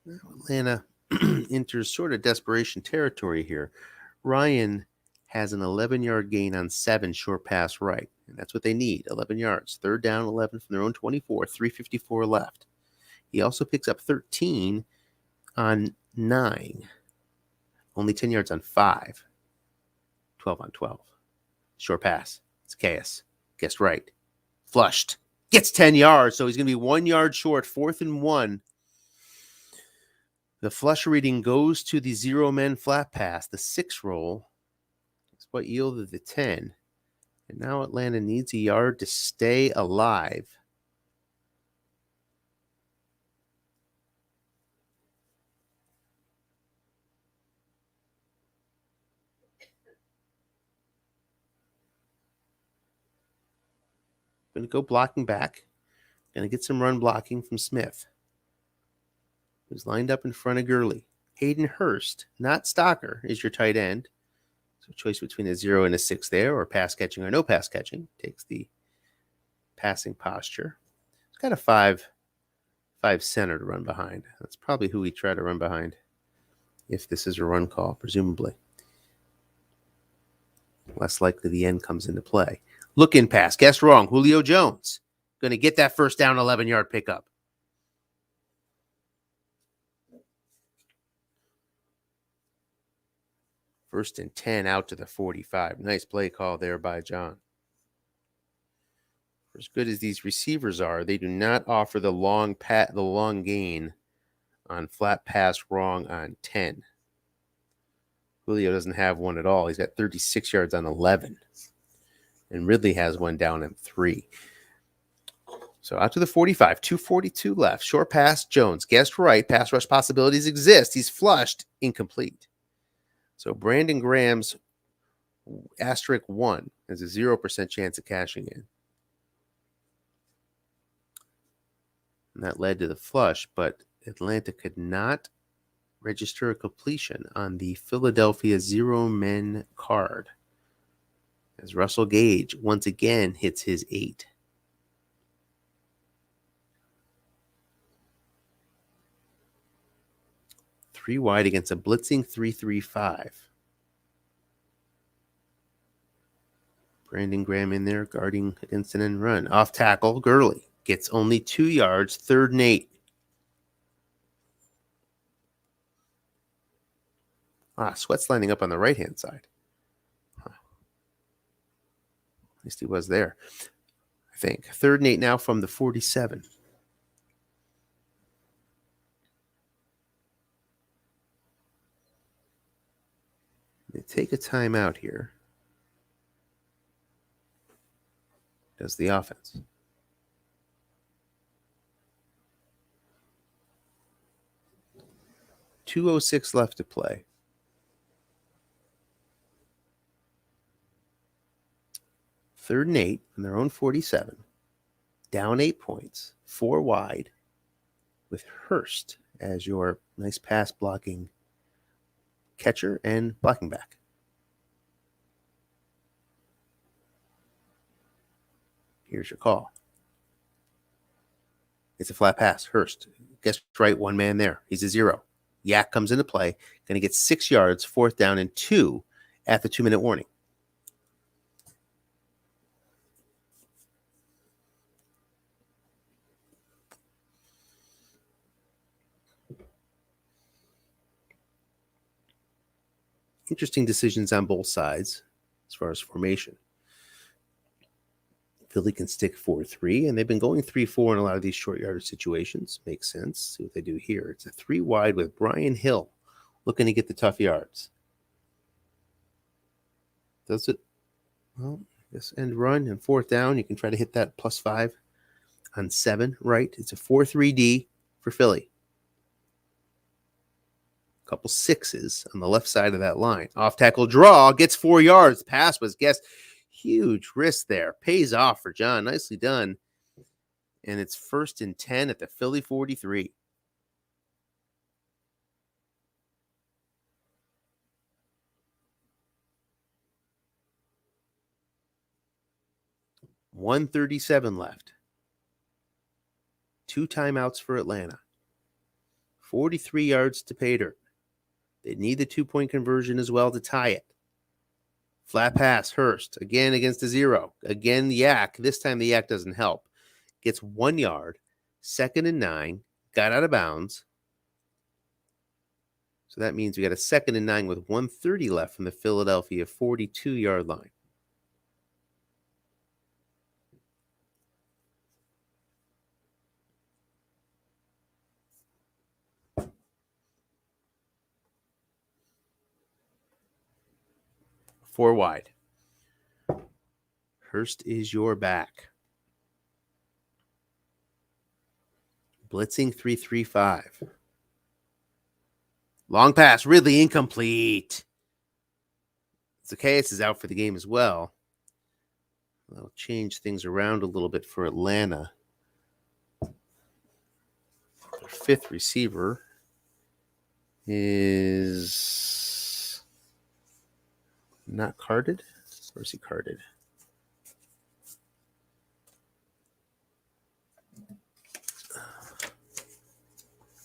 Now Atlanta enters sort of desperation territory here. Ryan has an 11-yard gain on 7 short pass right. And that's what they need, 11 yards. 3rd down, 11 from their own 24, 3:54 left. He also picks up 13 on 9. Only 10 yards on 5. 12 on 12. Short pass. It's chaos. Guessed right. Flushed. Gets 10 yards, so he's going to be 1 yard short, 4th and 1. The flush reading goes to the 0-men flat pass. The 6 roll is what yielded the 10. And now Atlanta needs a yard to stay alive. Going to go blocking back. Going to get some run blocking from Smith, who's lined up in front of Gurley. Hayden Hurst, not Stocker, is your tight end. So choice between a 0 and a 6 there, or pass catching or no pass catching. Takes the passing posture. It's got a 5 center to run behind. That's probably who we try to run behind if this is a run call, presumably. Less likely the end comes into play. Look in pass. Guess wrong. Julio Jones. Going to get that first down 11-yard pickup. First and 10 out to the 45. Nice play call there by John. For as good as these receivers are, they do not offer the long gain on flat pass wrong on 10. Julio doesn't have one at all. He's got 36 yards on 11. And Ridley has one down in 3. So out to the 45, 2:42 left. Short pass, Jones. Guessed right. Pass rush possibilities exist. He's flushed. Incomplete. So Brandon Graham's asterisk 1 has a 0% chance of cashing in. And that led to the flush, but Atlanta could not register a completion on the Philadelphia 0-men card, as Russell Gage once again hits his 8. Three wide against a blitzing 3-3-5. Brandon Graham in there guarding against an end run. Off tackle, Gurley gets only 2 yards, 3rd and 8. Sweat's lining up on the right-hand side. At least he was there, I think. 3rd and 8 now from the 47. They take a timeout here. Does the offense. .206 left to play. Third and 8 on their own 47. Down 8 points. 4 wide. With Hurst as your nice pass blocking catcher and blocking back. Here's your call. It's a flat pass. Hurst. Guess right, 1 man there. He's a 0. Yak comes into play. Going to get 6 yards, 4th down and 2 at the 2-minute warning. Interesting decisions on both sides as far as formation. Philly can stick 4-3, and they've been going 3-4 in a lot of these short yardage situations. Makes sense. See what they do here. It's a 3 wide with Brian Hill looking to get the tough yards. Does it? Well, I guess end run and 4th down. You can try to hit that +5 on 7, right? It's a 4-3D for Philly. Couple 6s on the left side of that line. Off tackle draw, gets 4 yards. Pass was guessed. Huge risk there. Pays off for John. Nicely done. And it's 1st and 10 at the Philly 43. $1:37 left. 2 timeouts for Atlanta. 43 yards to pay dirt. They need the 2-point conversion as well to tie it. Flat pass, Hurst, again against the 0. Again, Yak. This time the Yak doesn't help. Gets 1 yard. 2nd and 9. Got out of bounds. So that means we got a 2nd and 9 with 1:30 left from the Philadelphia 42-yard line. Four wide. Hurst is your back. Blitzing 3-3-5. Long pass, Ridley incomplete. Zacchaeus is out for the game as well. That'll change things around a little bit for Atlanta. Their 5th receiver is not carded. Or is he carded?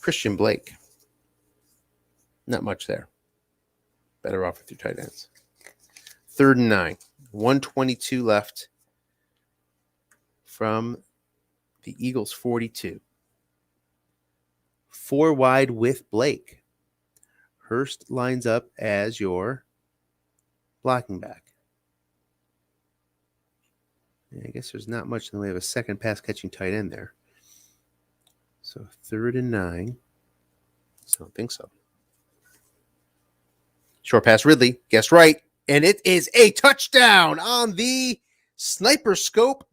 Christian Blake. Not much there. Better off with your tight ends. 3rd and 9. 1:22 left from the Eagles 42. 4 wide with Blake. Hurst lines up as your blocking back. Yeah, I guess there's not much in the way of a second pass catching tight end there. So 3rd and 9. I don't think so. Short pass, Ridley. Guessed right. And it is a touchdown on the sniper scope.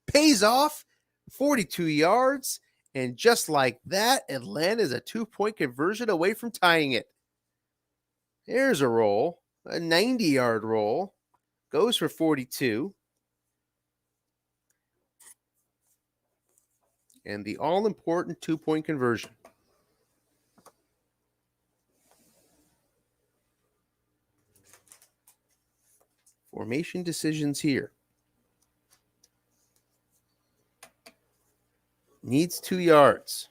Pays off. 42 yards. And just like that, Atlanta is a 2-point conversion away from tying it. There's a roll. A 90-yard roll. Goes for 42. And the all-important 2-point conversion. Formation decisions here. Needs 2 yards.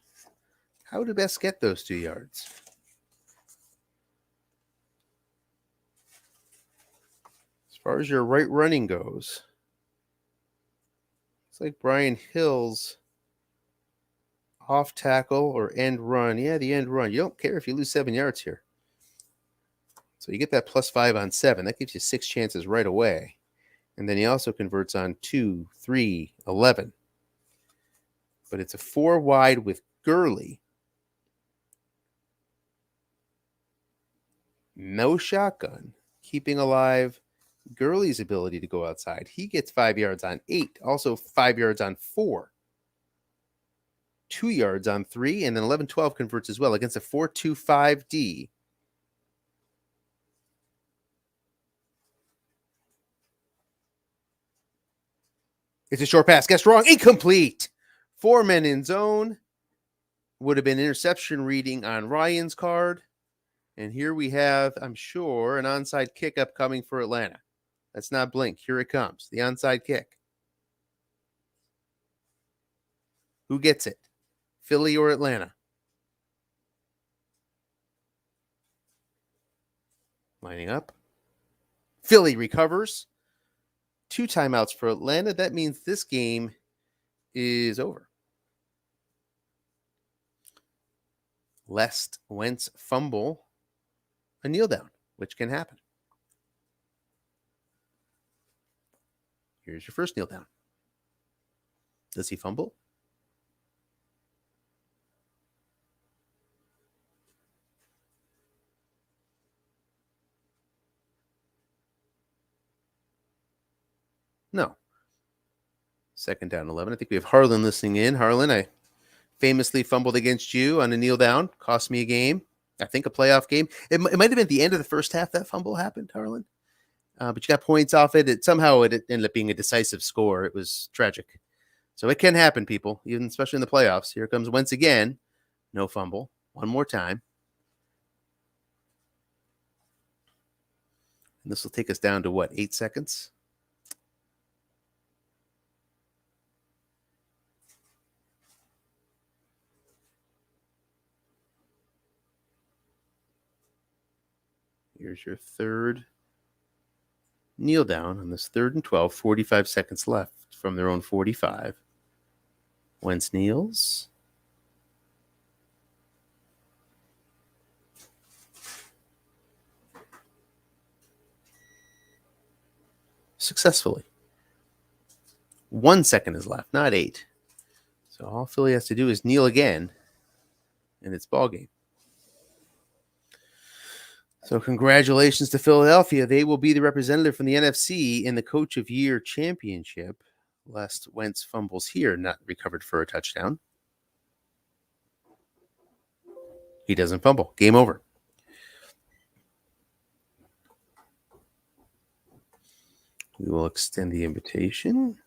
How to best get those 2 yards? As far as your right running goes, it's like Brian Hill's off tackle or end run. Yeah, the end run. You don't care if you lose 7 yards here. So you get that +5 on 7. That gives you 6 chances right away. And then he also converts on 2, 3, 11. But it's a 4 wide with Gurley. No shotgun. Keeping alive Gurley's ability to go outside. He gets 5 yards on 8. Also 5 yards on 4. 2 yards on 3. And then 11-12 converts as well against a 4-2-5D. It's a short pass. Guessed wrong. Incomplete. 4 men in zone. Would have been interception reading on Ryan's card. And here we have, I'm sure, an onside kick upcoming for Atlanta. Let's not blink. Here it comes. The onside kick. Who gets it? Philly or Atlanta? Lining up. Philly recovers. 2 timeouts for Atlanta. That means this game is over. Lest Wentz fumble a kneel down, which can happen. Here's your first kneel down. Does he fumble? No. Second down 11. I think we have Harlan listening in. Harlan, I famously fumbled against you on a kneel down. Cost me a game. I think a playoff game. It might have been at the end of the first half that fumble happened, Harlan. But you got points off it. Somehow it ended up being a decisive score. It was tragic. So it can happen, people, even especially in the playoffs. Here comes Wentz again. No fumble. One more time. And this will take us down to what, 8 seconds? Here's your third kneel down on this 3rd and 12, 45 seconds left from their own 45. Wentz kneels. Successfully. 1 second is left, not 8. So all Philly has to do is kneel again, and it's ball game. So congratulations to Philadelphia. They will be the representative from the NFC in the Coach of Year Championship. Lest Wentz fumbles here, not recovered for a touchdown. He doesn't fumble. Game over. We will extend the invitation.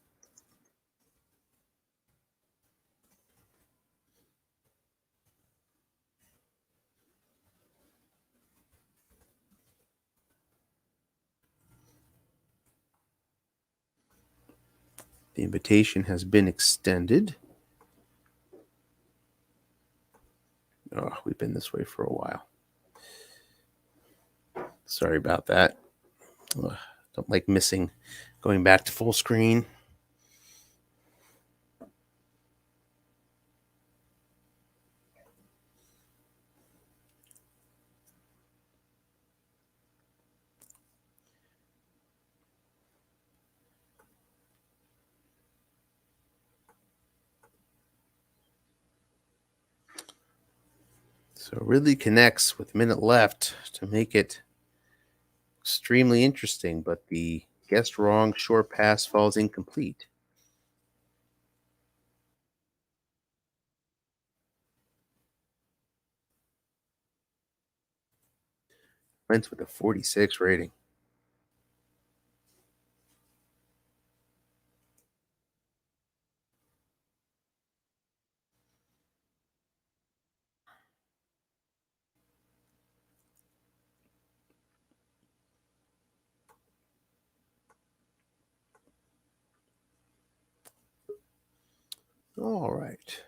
The invitation has been extended. Oh, we've been this way for a while. Sorry about that. Don't like missing going back to full screen. So Ridley connects with a minute left to make it extremely interesting, but the guessed wrong short pass falls incomplete. Wentz with a 46 rating. All right.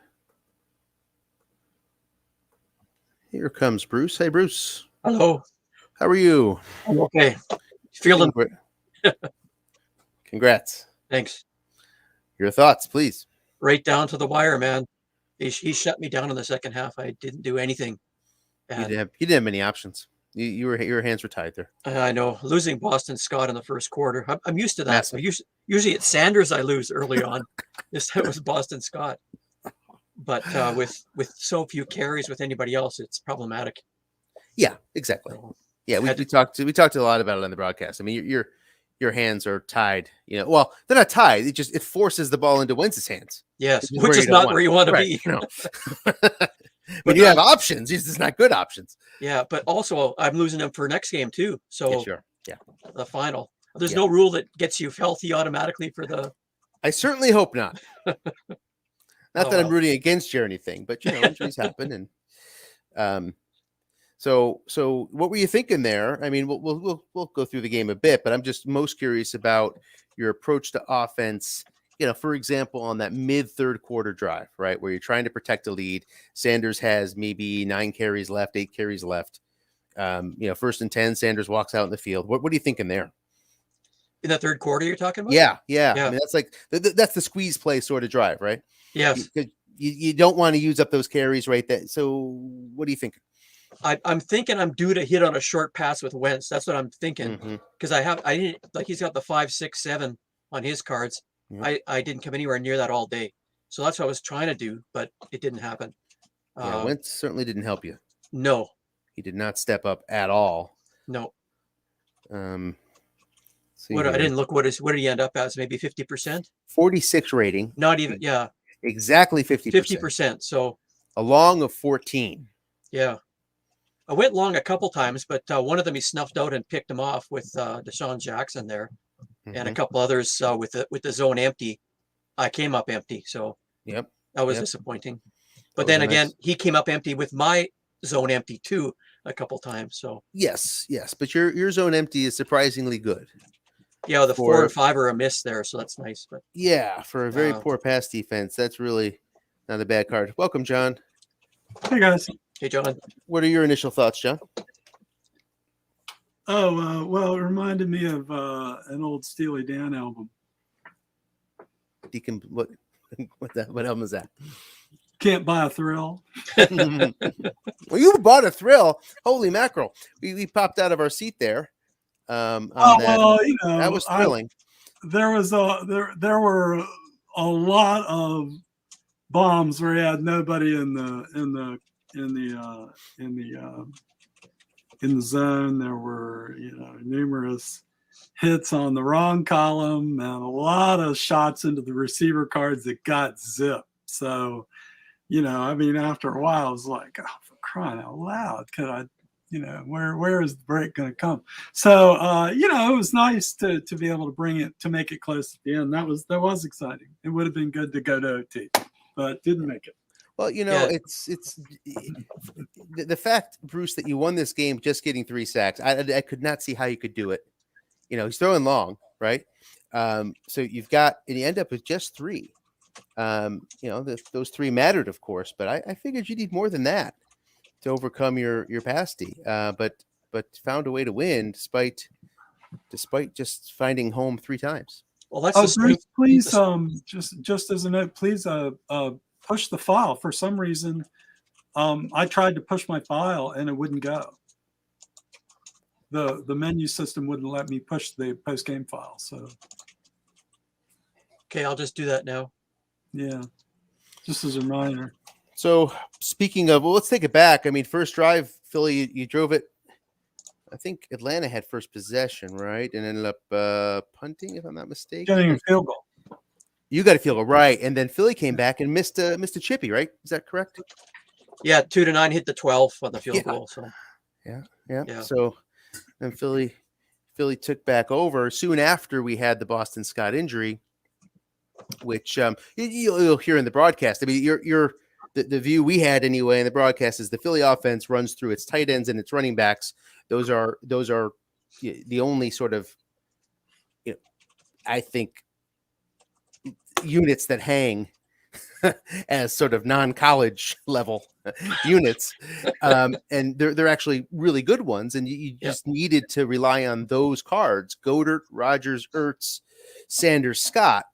Here comes Bruce. Hey, Bruce. Hello. How are you? I'm okay. Feeling. Congrats. Thanks. Your thoughts, please. Right down to the wire, man. He shut me down in the second half. I didn't do anything. You didn't have many options. Your hands were tied there. I know. Losing Boston Scott in the first quarter. I'm used to that. Usually it's Sanders I lose early on. This time it was Boston Scott. But with so few carries with anybody else, it's problematic. Yeah, exactly. So, yeah, we talked a lot about it on the broadcast. I mean, your hands are tied. You know, well, they're not tied. It forces the ball into Wentz's hands. Yes, which is not where you want to be. You know. When you have options, it's just not good options. Yeah, but also I'm losing them for next game too. So yeah, sure. Yeah, the final. There's no rule that gets you healthy automatically for the. I certainly hope not. Not that I'm rooting against you or anything, but you know, injuries happen, and so what were you thinking there? I mean, we'll go through the game a bit, but I'm just most curious about your approach to offense. You know, for example, on that mid-third quarter drive, right, where you're trying to protect a lead. Sanders has maybe 9 carries left, 8 carries left. You know, 1st and 10, Sanders walks out in the field. What are you thinking there? In the third quarter, you're talking about? Yeah. I mean, that's like that's the squeeze play sort of drive, right? Yes. You don't want to use up those carries, right? So what are you thinking? I'm thinking I'm due to hit on a short pass with Wentz. That's what I'm thinking because I didn't like he's got the 5, 6, 7 on his cards. I didn't come anywhere near that all day. So that's what I was trying to do, but it didn't happen. Yeah, Wentz certainly didn't help you. No. He did not step up at all. No. I didn't look. What did he end up as? Maybe 50%? 46 rating. Not even. Yeah. Exactly 50%. 50%. So a long of 14. Yeah. I went long a couple times, but one of them he snuffed out and picked him off with Deshaun Jackson there, and a couple others with the zone empty. I came up empty, so that was disappointing. But then again, he came up empty with my zone empty too a couple times. So yes, but your zone empty is surprisingly good. Yeah, the 4 and 5 are a miss there, so that's nice. But yeah, for a very poor pass defense, that's really not a bad card. Welcome, John. Hey guys. Hey, John. What are your initial thoughts, John? Oh, well, it reminded me of an old Steely Dan album. What album is that? Can't Buy a Thrill. Well, you bought a thrill. Holy mackerel. We popped out of our seat there. Well, you know, that was thrilling. There were a lot of bombs where he had nobody in the zone. There were, numerous hits on the wrong column and a lot of shots into the receiver cards that got zipped. So, after a while, I was like, oh, for crying out loud, could I, where is the break going to come? So, it was nice to be able to bring it, to make it close at the end. That was exciting. It would have been good to go to OT, but didn't make it. Well, it's the fact, Bruce, that you won this game just getting 3 sacks. I could not see how you could do it. He's throwing long, right? So you end up with just 3. Those 3 mattered, of course, but I figured you need more than that to overcome your pass D. But found a way to win despite just finding home 3 times. Well, that's Bruce, please, just as a note, please push the file. For some reason, I tried to push my file and it wouldn't go. The menu system wouldn't let me push the post game file. So, okay, I'll just do that now. Yeah, just as a reminder. So speaking of, let's take it back. I mean, first drive, Philly, you drove it. I think Atlanta had first possession, right, and ended up punting, if I'm not mistaken. Getting a field goal. You got a field goal, right? And then Philly came back and missed a chippy, right? Is that correct? Yeah, 2-9 hit the 12 on the field goal. So yeah. So then Philly took back over soon after we had the Boston Scott injury, which you'll hear in the broadcast. I mean, the view we had anyway in the broadcast is the Philly offense runs through its tight ends and its running backs. Those are the only sort of, I think, units that hang as sort of non-college level units, and they're actually really good ones. And you just needed to rely on those cards: Goddard, Rodgers, Ertz, Sanders, Scott,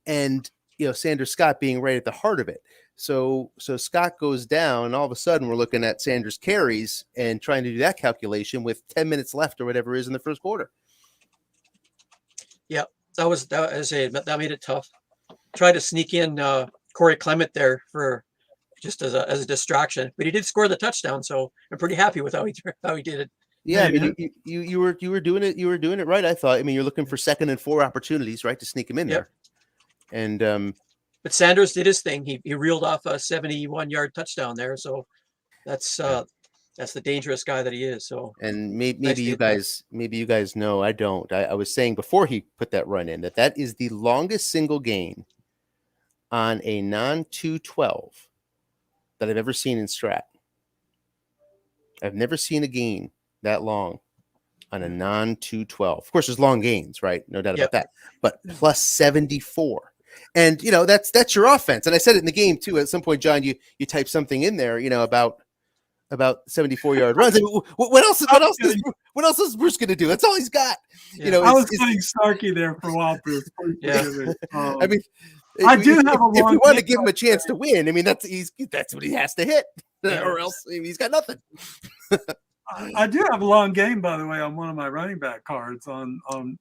and Sanders, Scott being right at the heart of it. So Scott goes down, and all of a sudden we're looking at Sanders carries and trying to do that calculation with 10 minutes left or whatever it is in the first quarter. Yeah, that made it tough. Tried to sneak in Corey Clement there for just as a distraction, but he did score the touchdown, so I'm pretty happy with how he did it. Yeah, I mean, you were doing it. You were doing it right. I thought. I mean, you're looking for 2nd and 4 opportunities, right, to sneak him in there. And but Sanders did his thing. He reeled off a 71-yard touchdown there, so that's the dangerous guy that he is. So, and maybe you guys know. I don't. I was saying before he put that run in that is the longest single gain on a non-212 that I've ever seen in Strat. I've never seen a gain that long on a non-212. Of course, there's long gains, right? No doubt about that. But plus 74. And, that's your offense. And I said it in the game, too. At some point, John, you type something in there, about 74-yard runs. I mean, what else is Bruce going to do? That's all he's got. Yeah. I was getting snarky there for a while, Bruce. Yeah. I mean, I do have a if we want to give him a chance to win, I mean, that's what he has to hit, or else he's got nothing. I do have a long game, by the way, on one of my running back cards on the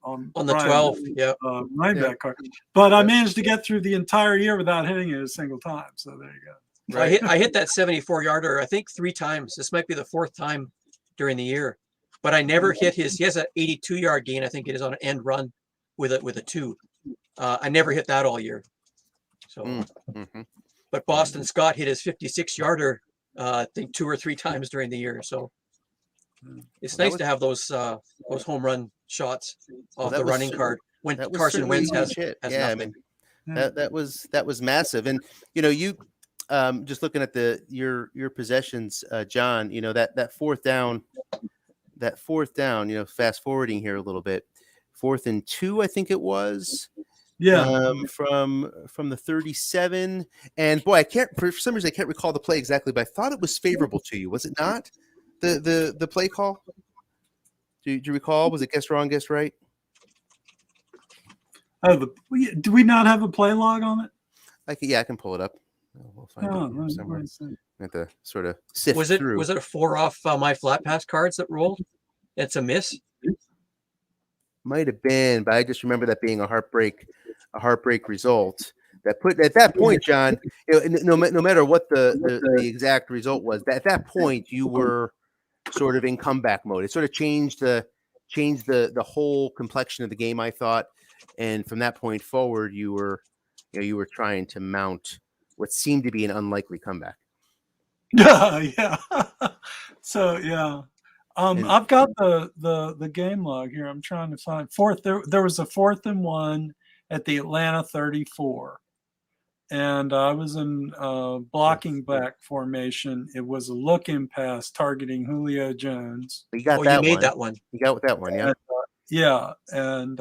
12. Yeah. Running Yeah. back card. But I managed to get through the entire year without hitting it a single time. So there you go. Right. I hit that 74-yarder, I think 3 times. This might be the 4th time during the year, but I never hit his. He has an 82-yard gain. I think it is on an end run with a 2. I never hit that all year. So, Mm-hmm. but Boston Scott hit his 56-yarder, I think 2 or 3 times during the year. So it's nice to have those home run shots off the running card when Carson Wentz has yeah, nothing. I mean, that was massive. And you just looking at your possessions, John, that fourth down, fast forwarding here a little bit, 4th and 2, I think it was. Yeah. From the 37, and boy, for some reason I can't recall the play exactly, but I thought it was favorable to you. Was it not? The play call? Do you recall? Was it guess wrong, guess right? Oh, do we not have a play log on it? I can pull it up. We'll find it here somewhere. I have to sort of sift through. Was it a 4 off my flat pass cards that rolled? It's a miss. Might have been, but I just remember that being a heartbreak result. At that point, John, no matter what the exact result was, at that point you were sort of in comeback mode. It sort of changed the whole complexion of the game, I thought, and from that point forward, you were trying to mount what seemed to be an unlikely comeback. Yeah. So yeah. I've got the game log here. I'm trying to find 4th. There was a 4th and 1 at the Atlanta 34, and I was in blocking back formation. It was a look-in pass targeting Julio Jones. You got you made that one. You got that one, yeah. Yeah, and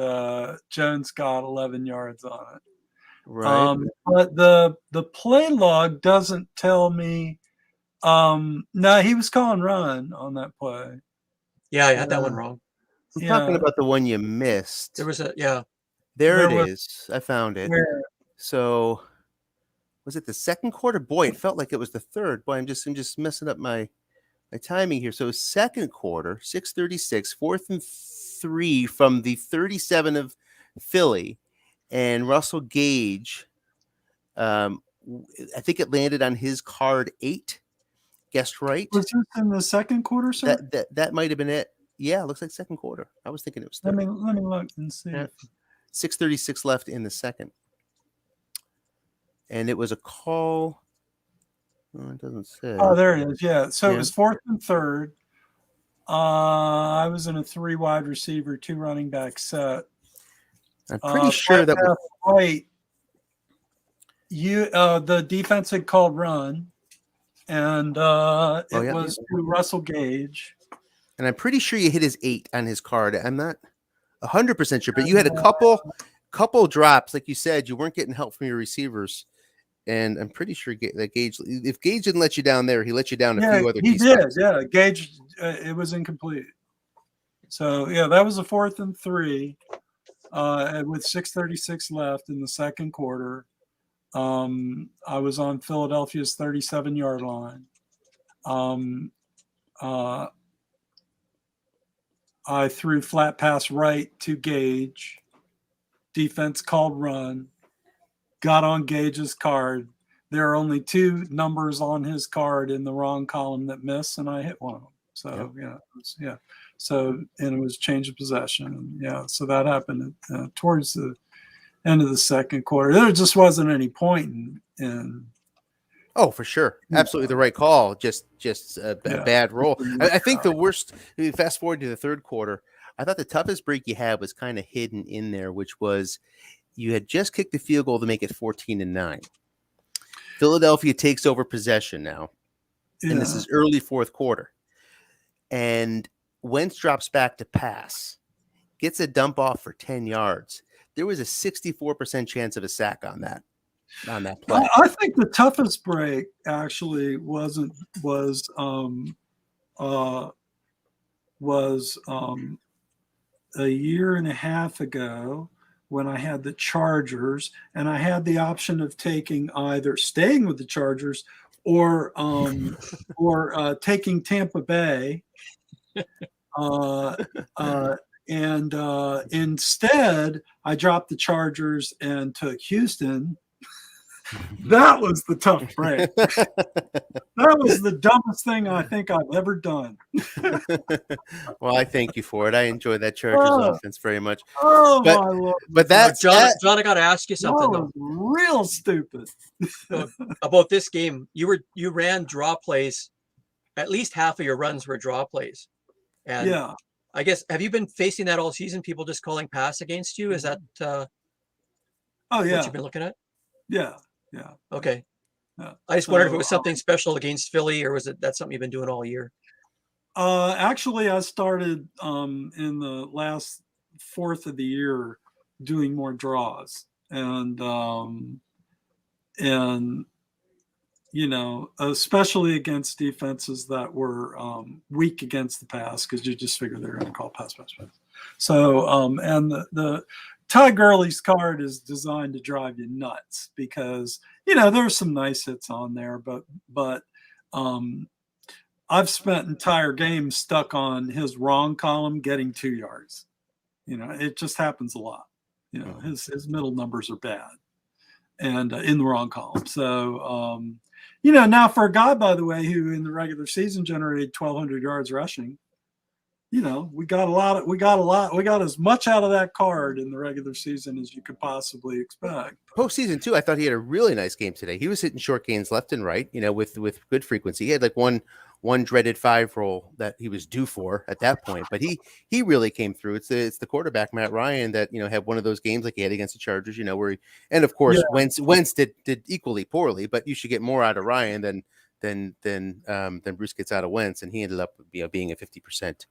Jones got 11 yards on it. Right. But the play log doesn't tell me. No, he was calling run on that play. Yeah, I had that one wrong. I'm talking about the one you missed. There was There it is. I found it. Where? So was it the second quarter? Boy, it felt like it was the third. Boy, I'm just messing up my timing here. So second quarter, 6:36, 4th and 3 from the 37 of Philly, and Russell Gage. I think it landed on his card 8. Guessed right. Was this in the second quarter, sir? That might have been it. Yeah, it looks like second quarter. I was thinking it was third. Let me look and see. Yeah. 6:36 left in the second. And it was a call. Oh, it doesn't say. Oh, there it is. Yeah. So it was 4th and 3rd. I was in a 3 wide receiver, 2 running back set. I'm pretty sure that was right. The defense had called run, and it was to Russell Gage. And I'm pretty sure you hit his 8 on his card. I'm not 100% sure, but you had a couple drops, like you said. You weren't getting help from your receivers, and I'm pretty sure that Gage. If Gage didn't let you down there, he let you down a few other. He did. Yeah, Gage. It was incomplete. So yeah, that was a 4th and 3, with 6:36 left in the second quarter. I was on Philadelphia's 37-yard line. I threw flat pass right to Gage. Defense called run. Got on Gage's card. There are only 2 numbers on his card in the wrong column that miss, and I hit one of them. So yeah. So and it was change of possession. Yeah. So that happened towards the end of the second quarter. There just wasn't any point in. Oh, for sure. Absolutely the right call. Just a bad roll. I think the worst, fast forward to the third quarter, I thought the toughest break you had was kind of hidden in there, which was you had just kicked the field goal to make it 14-9. Philadelphia takes over possession now. Yeah. And this is early fourth quarter. And Wentz drops back to pass, gets a dump off for 10 yards. There was a 64% chance of a sack on that play. I think the toughest break actually was a year and a half ago when I had the Chargers, and I had the option of taking either staying with the Chargers or taking Tampa Bay. Uh, and instead, I dropped the Chargers and took Houston. That was the tough break. That was the dumbest thing I think I've ever done. Well, I thank you for it. I enjoy that Chargers offense very much. Oh But- my Lord! But that's John, that. John, I got to ask you That something was though real stupid. about this game. You ran draw plays. At least half of your runs were draw plays, and Yeah. I guess, have you been facing that all season? People just calling pass against you? Is that Oh what yeah. you've been looking at? Yeah. Yeah. Okay. Yeah. I just wondered if it So, was something special against Philly, or was that's something you've been doing all year? Actually, I started in the last fourth of the year doing more draws, and you know, especially against defenses that were weak against the pass, because you just figure they're going to call pass. So, and the Ty Gurley's card is designed to drive you nuts, because you know there's some nice hits on there, but I've spent entire games stuck on his wrong column getting 2 yards. You know, it just happens a lot. You know, his middle numbers are bad and in the wrong column. So, you know, now for a guy, by the way, who in the regular season generated 1,200 yards rushing, you know, we got as much out of that card in the regular season as you could possibly expect. Postseason too, I thought he had a really nice game today. He was hitting short gains left and right, you know, with good frequency. He had like one dreaded 5 roll that he was due for at that point, but he really came through. It's the quarterback Matt Ryan that, you know, had one of those games like he had against the Chargers, you know, where and of course Wentz did equally poorly, but you should get more out of Ryan than Bruce gets out of Wentz, and he ended up, you know, being a 50%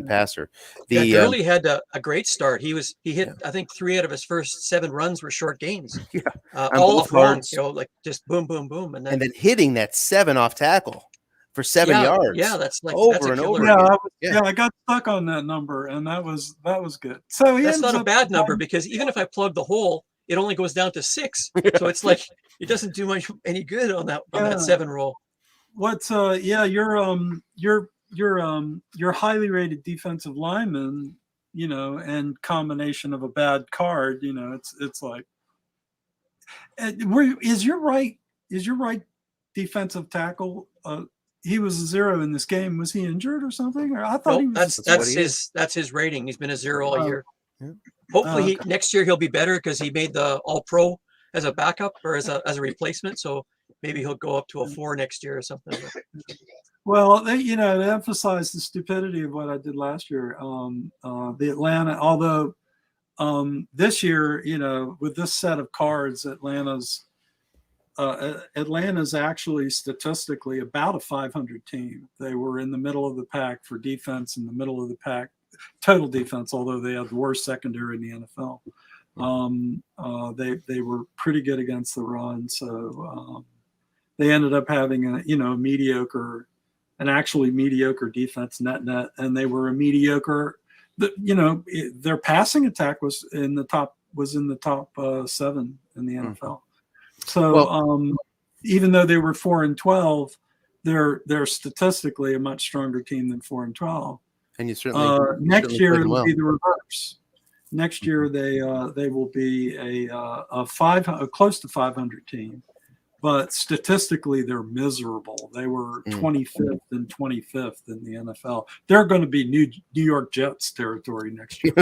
passer. Gurley had a great start. He hit I think 3 out of his first 7 runs were short gains. Yeah, all off runs, you know, like just boom, boom, boom, and then hitting that 7 off tackle for 7 yards. Yeah, that's over and over. I got stuck on that number, and that was good. So that's not a bad number, because even if I plug the hole, it only goes down to 6. So it's like it doesn't do any good on that 7 roll. What's your highly rated defensive lineman, you know, and combination of a bad card, you know, it's like, is your right defensive tackle? He was a 0 in this game. Was he injured or something? Or I thought he was. That's his rating. He's been a 0 all year. Yeah. Hopefully next year he'll be better, because he made the All-Pro as a backup or as a replacement. So maybe he'll go up to a 4 next year or something. Well, you know, to emphasize the stupidity of what I did last year, the Atlanta, although this year, you know, with this set of cards, Atlanta's actually statistically about a 500 team. They were in the middle of the pack for defense, in the middle of the pack total defense, although they had the worst secondary in the NFL. They were pretty good against the run, so they ended up having an actually mediocre defense net, and they were a mediocre. Their passing attack was in the top 7 in the NFL. So even though they were 4-12, they're statistically a much stronger team than 4-12. And you certainly next year it'll be the reverse. Next year they will be a close to 500 team, but statistically they're miserable. They were 25th and 25th in the NFL. They're going to be New York Jets territory next year.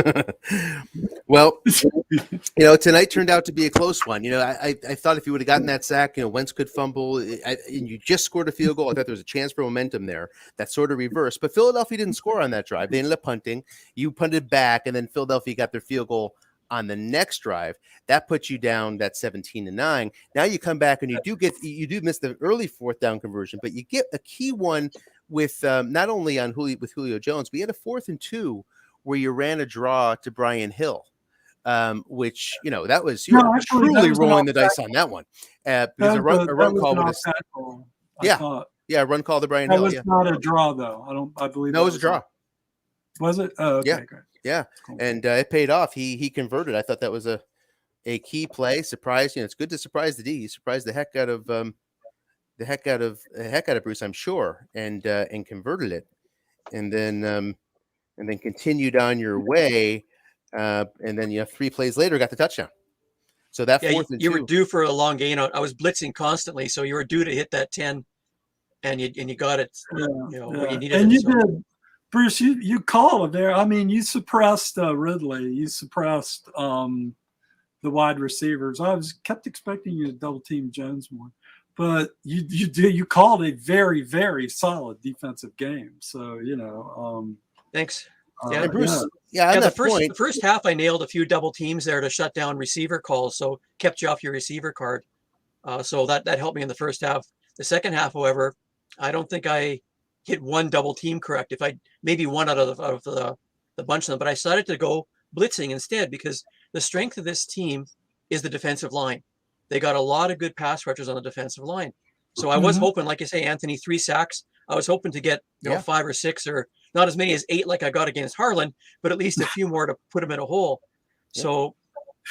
Well, you know, tonight turned out to be a close one. You know, I thought if you would have gotten that sack, you know, Wentz could fumble, and you just scored a field goal. I thought there was a chance for momentum there that sort of reversed. But Philadelphia didn't score on that drive. They ended up punting. You punted back, and then Philadelphia got their field goal on the next drive. That puts you down that 17-9. Now you come back and you do miss the early 4th down conversion, but you get a key one with not only on Julio Jones, we had a 4th and 2 where you ran a draw to Brian Hill. Which, you know, that was truly rolling the dice on that one. Because a run call would have, run call to Brian Hill. That was not a draw, though. I believe no, it was a draw. Was it? Oh, okay, great. Yeah, cool. And it paid off. He converted. I thought that was a key play. Surprise! You know, it's good to surprise the D. He surprised the heck out of Bruce, I'm sure, and converted it. and then continued on your way, and then 3 plays later got the touchdown. So that Yeah, 4th and you were 2. due for a long gain. I was blitzing constantly, so you were due to hit that 10, and you got it. When you needed and it. you So. did, Bruce. You called it there. I mean, you suppressed Ridley. You suppressed the wide receivers. I was kept expecting you to double team Jones more, but you called a very, very solid defensive game. So Thanks. Yeah, Bruce. Yeah, the first half I nailed a few double teams there to shut down receiver calls, so kept you off your receiver card. So that helped me in the first half. The second half, however, I don't think I hit one double team correct. If I maybe one out of the bunch of them, but I decided to go blitzing instead because the strength of this team is the defensive line. They got a lot of good pass rushers on the defensive line. So I was hoping, like you say, Anthony, 3 sacks. I was hoping to get 5 or 6, or not as many as 8 like I got against Harlan, but at least a few more to put him in a hole. Yeah. So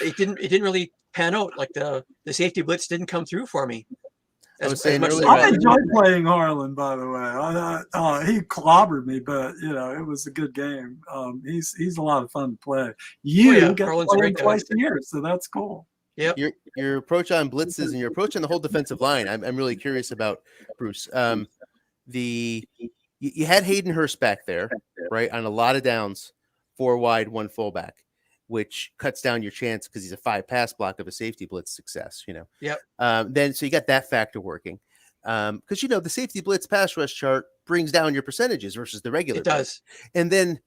it didn't really pan out. Like the safety blitz didn't come through for me. I enjoyed playing Harlan, by the way. He clobbered me, but it was a good game. He's a lot of fun to play. You get to play him twice a year, so that's cool. Yeah. Your approach on blitzes and your approach on the whole defensive line, I'm really curious about, Bruce. You had Hayden Hurst back there, right, on a lot of downs, 4 wide, 1 fullback, which cuts down your chance because he's a 5 pass block of a safety blitz success. Yeah. Then so you got that factor working, because the safety blitz pass rush chart brings down your percentages versus the regular. It does. And then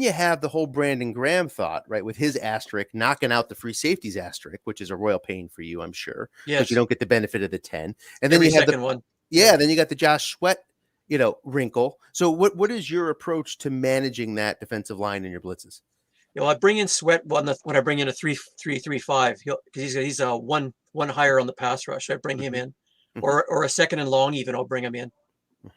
you have the whole Brandon Graham thought, right, with his asterisk knocking out the free safeties asterisk, which is a royal pain for you, I'm sure, because you don't get the benefit of the 10. And then you have the one. Yeah, then you got the Josh Sweat, wrinkle. So what is your approach to managing that defensive line in your blitzes? I bring in Sweat when I bring in a 3-3-5, because he's a one higher on the pass rush. I bring him in, or a second and long even. I'll bring him in.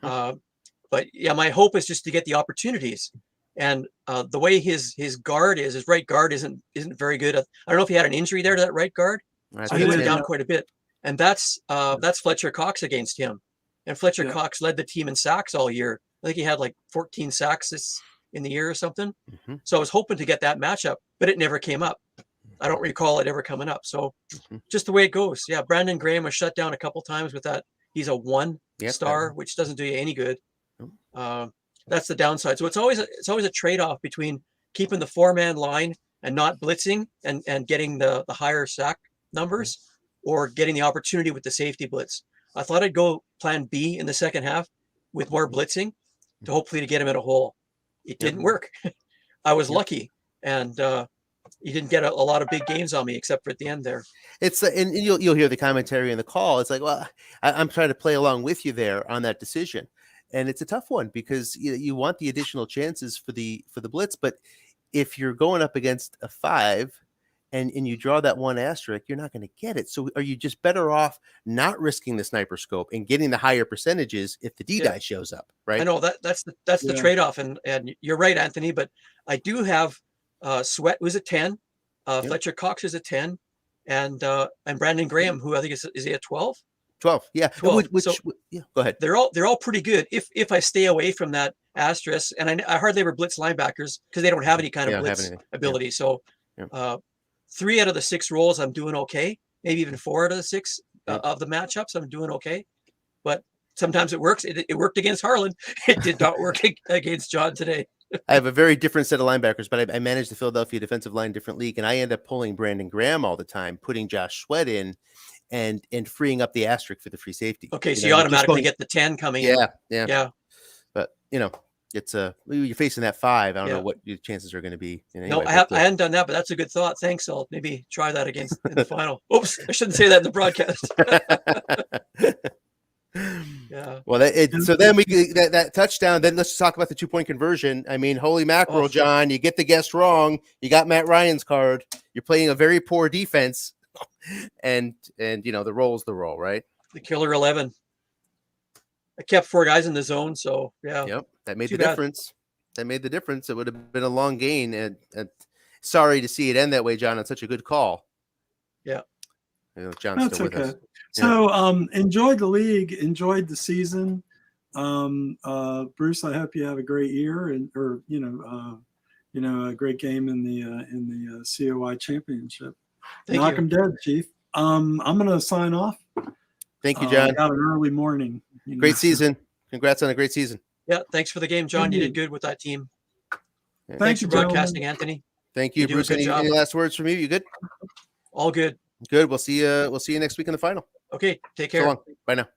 But yeah, my hope is just to get the opportunities. And the way his guard is, his right guard isn't very good. I don't know if he had an injury there to that right guard. So he went down quite a bit. And that's Fletcher Cox against him. And Fletcher Cox led the team in sacks all year. I think he had like 14 sacks in the year or something. So I was hoping to get that matchup, but it never came up. I don't recall it ever coming up. So just the way it goes. Yeah, Brandon Graham was shut down a couple times with that. He's a 1 star, which doesn't do you any good. That's the downside. So it's always a trade-off between keeping the 4-man line and not blitzing and getting the higher sack numbers, or getting the opportunity with the safety blitz. I thought I'd go plan B in the second half with more blitzing to hopefully to get him in a hole. It didn't work. I was lucky, and you didn't get a lot of big games on me except for at the end there. It's and you'll hear the commentary in the call. It's like, well, I'm trying to play along with you there on that decision. And it's a tough one because you want the additional chances for the blitz, but if you're going up against a 5 and you draw that 1 asterisk, you're not going to get it. So are you just better off not risking the sniper scope and getting the higher percentages if the D die shows up, right? I know that's the trade-off, and you're right, Anthony. But I do have Sweat was a 10, Fletcher Cox is a 10, and Brandon Graham, who I think is he a 12? 12, yeah. 12. So, yeah, go ahead. They're all pretty good if I stay away from that asterisk, and I hardly ever blitz linebackers because they don't have any kind of blitz ability. Yeah. So 3 out of the 6 rolls I'm doing okay. Maybe even 4 out of the 6 of the matchups I'm doing okay. But sometimes it works. It worked against Harlan. It did not work against John today. I have a very different set of linebackers, but I managed the Philadelphia defensive line different league, and I end up pulling Brandon Graham all the time, putting Josh Sweat in, and freeing up the asterisk for the free safety. Okay, so you automatically get the 10 coming in. Yeah. But it's you're facing that 5. I don't know what your chances are going to be. No, I hadn't done that, but that's a good thought. Thanks. I'll maybe try that again in the final. Oops, I shouldn't say that in the broadcast. Yeah. Well, so then we that touchdown. Then let's talk about the 2-point conversion. I mean, holy mackerel, John! You get the guess wrong. You got Matt Ryan's card. You're playing a very poor defense, and the roll's the roll, right? The killer 11. I kept 4 guys in the zone, so yeah. Yep, that made the difference. That made the difference. It would have been a long gain, and sorry to see it end that way, John. On such a good call. Yeah. John's still with us. So enjoyed the league, enjoyed the season. Bruce, I hope you have a great year or a great game in the COY championship. Thank Knock you. 'em dead, Chief. I'm going to sign off. Thank you, John. Got an early morning. Great season. Congrats on a great season. Yeah, thanks for the game, John. Thank You you. did good with that team. Thank Thanks you, for broadcasting, gentlemen. Anthony. Thank you, You do a Bruce. good Any job. last words from you? You good? All good. Good. We'll see you next week in the final. Okay, take So care. long. Bye now.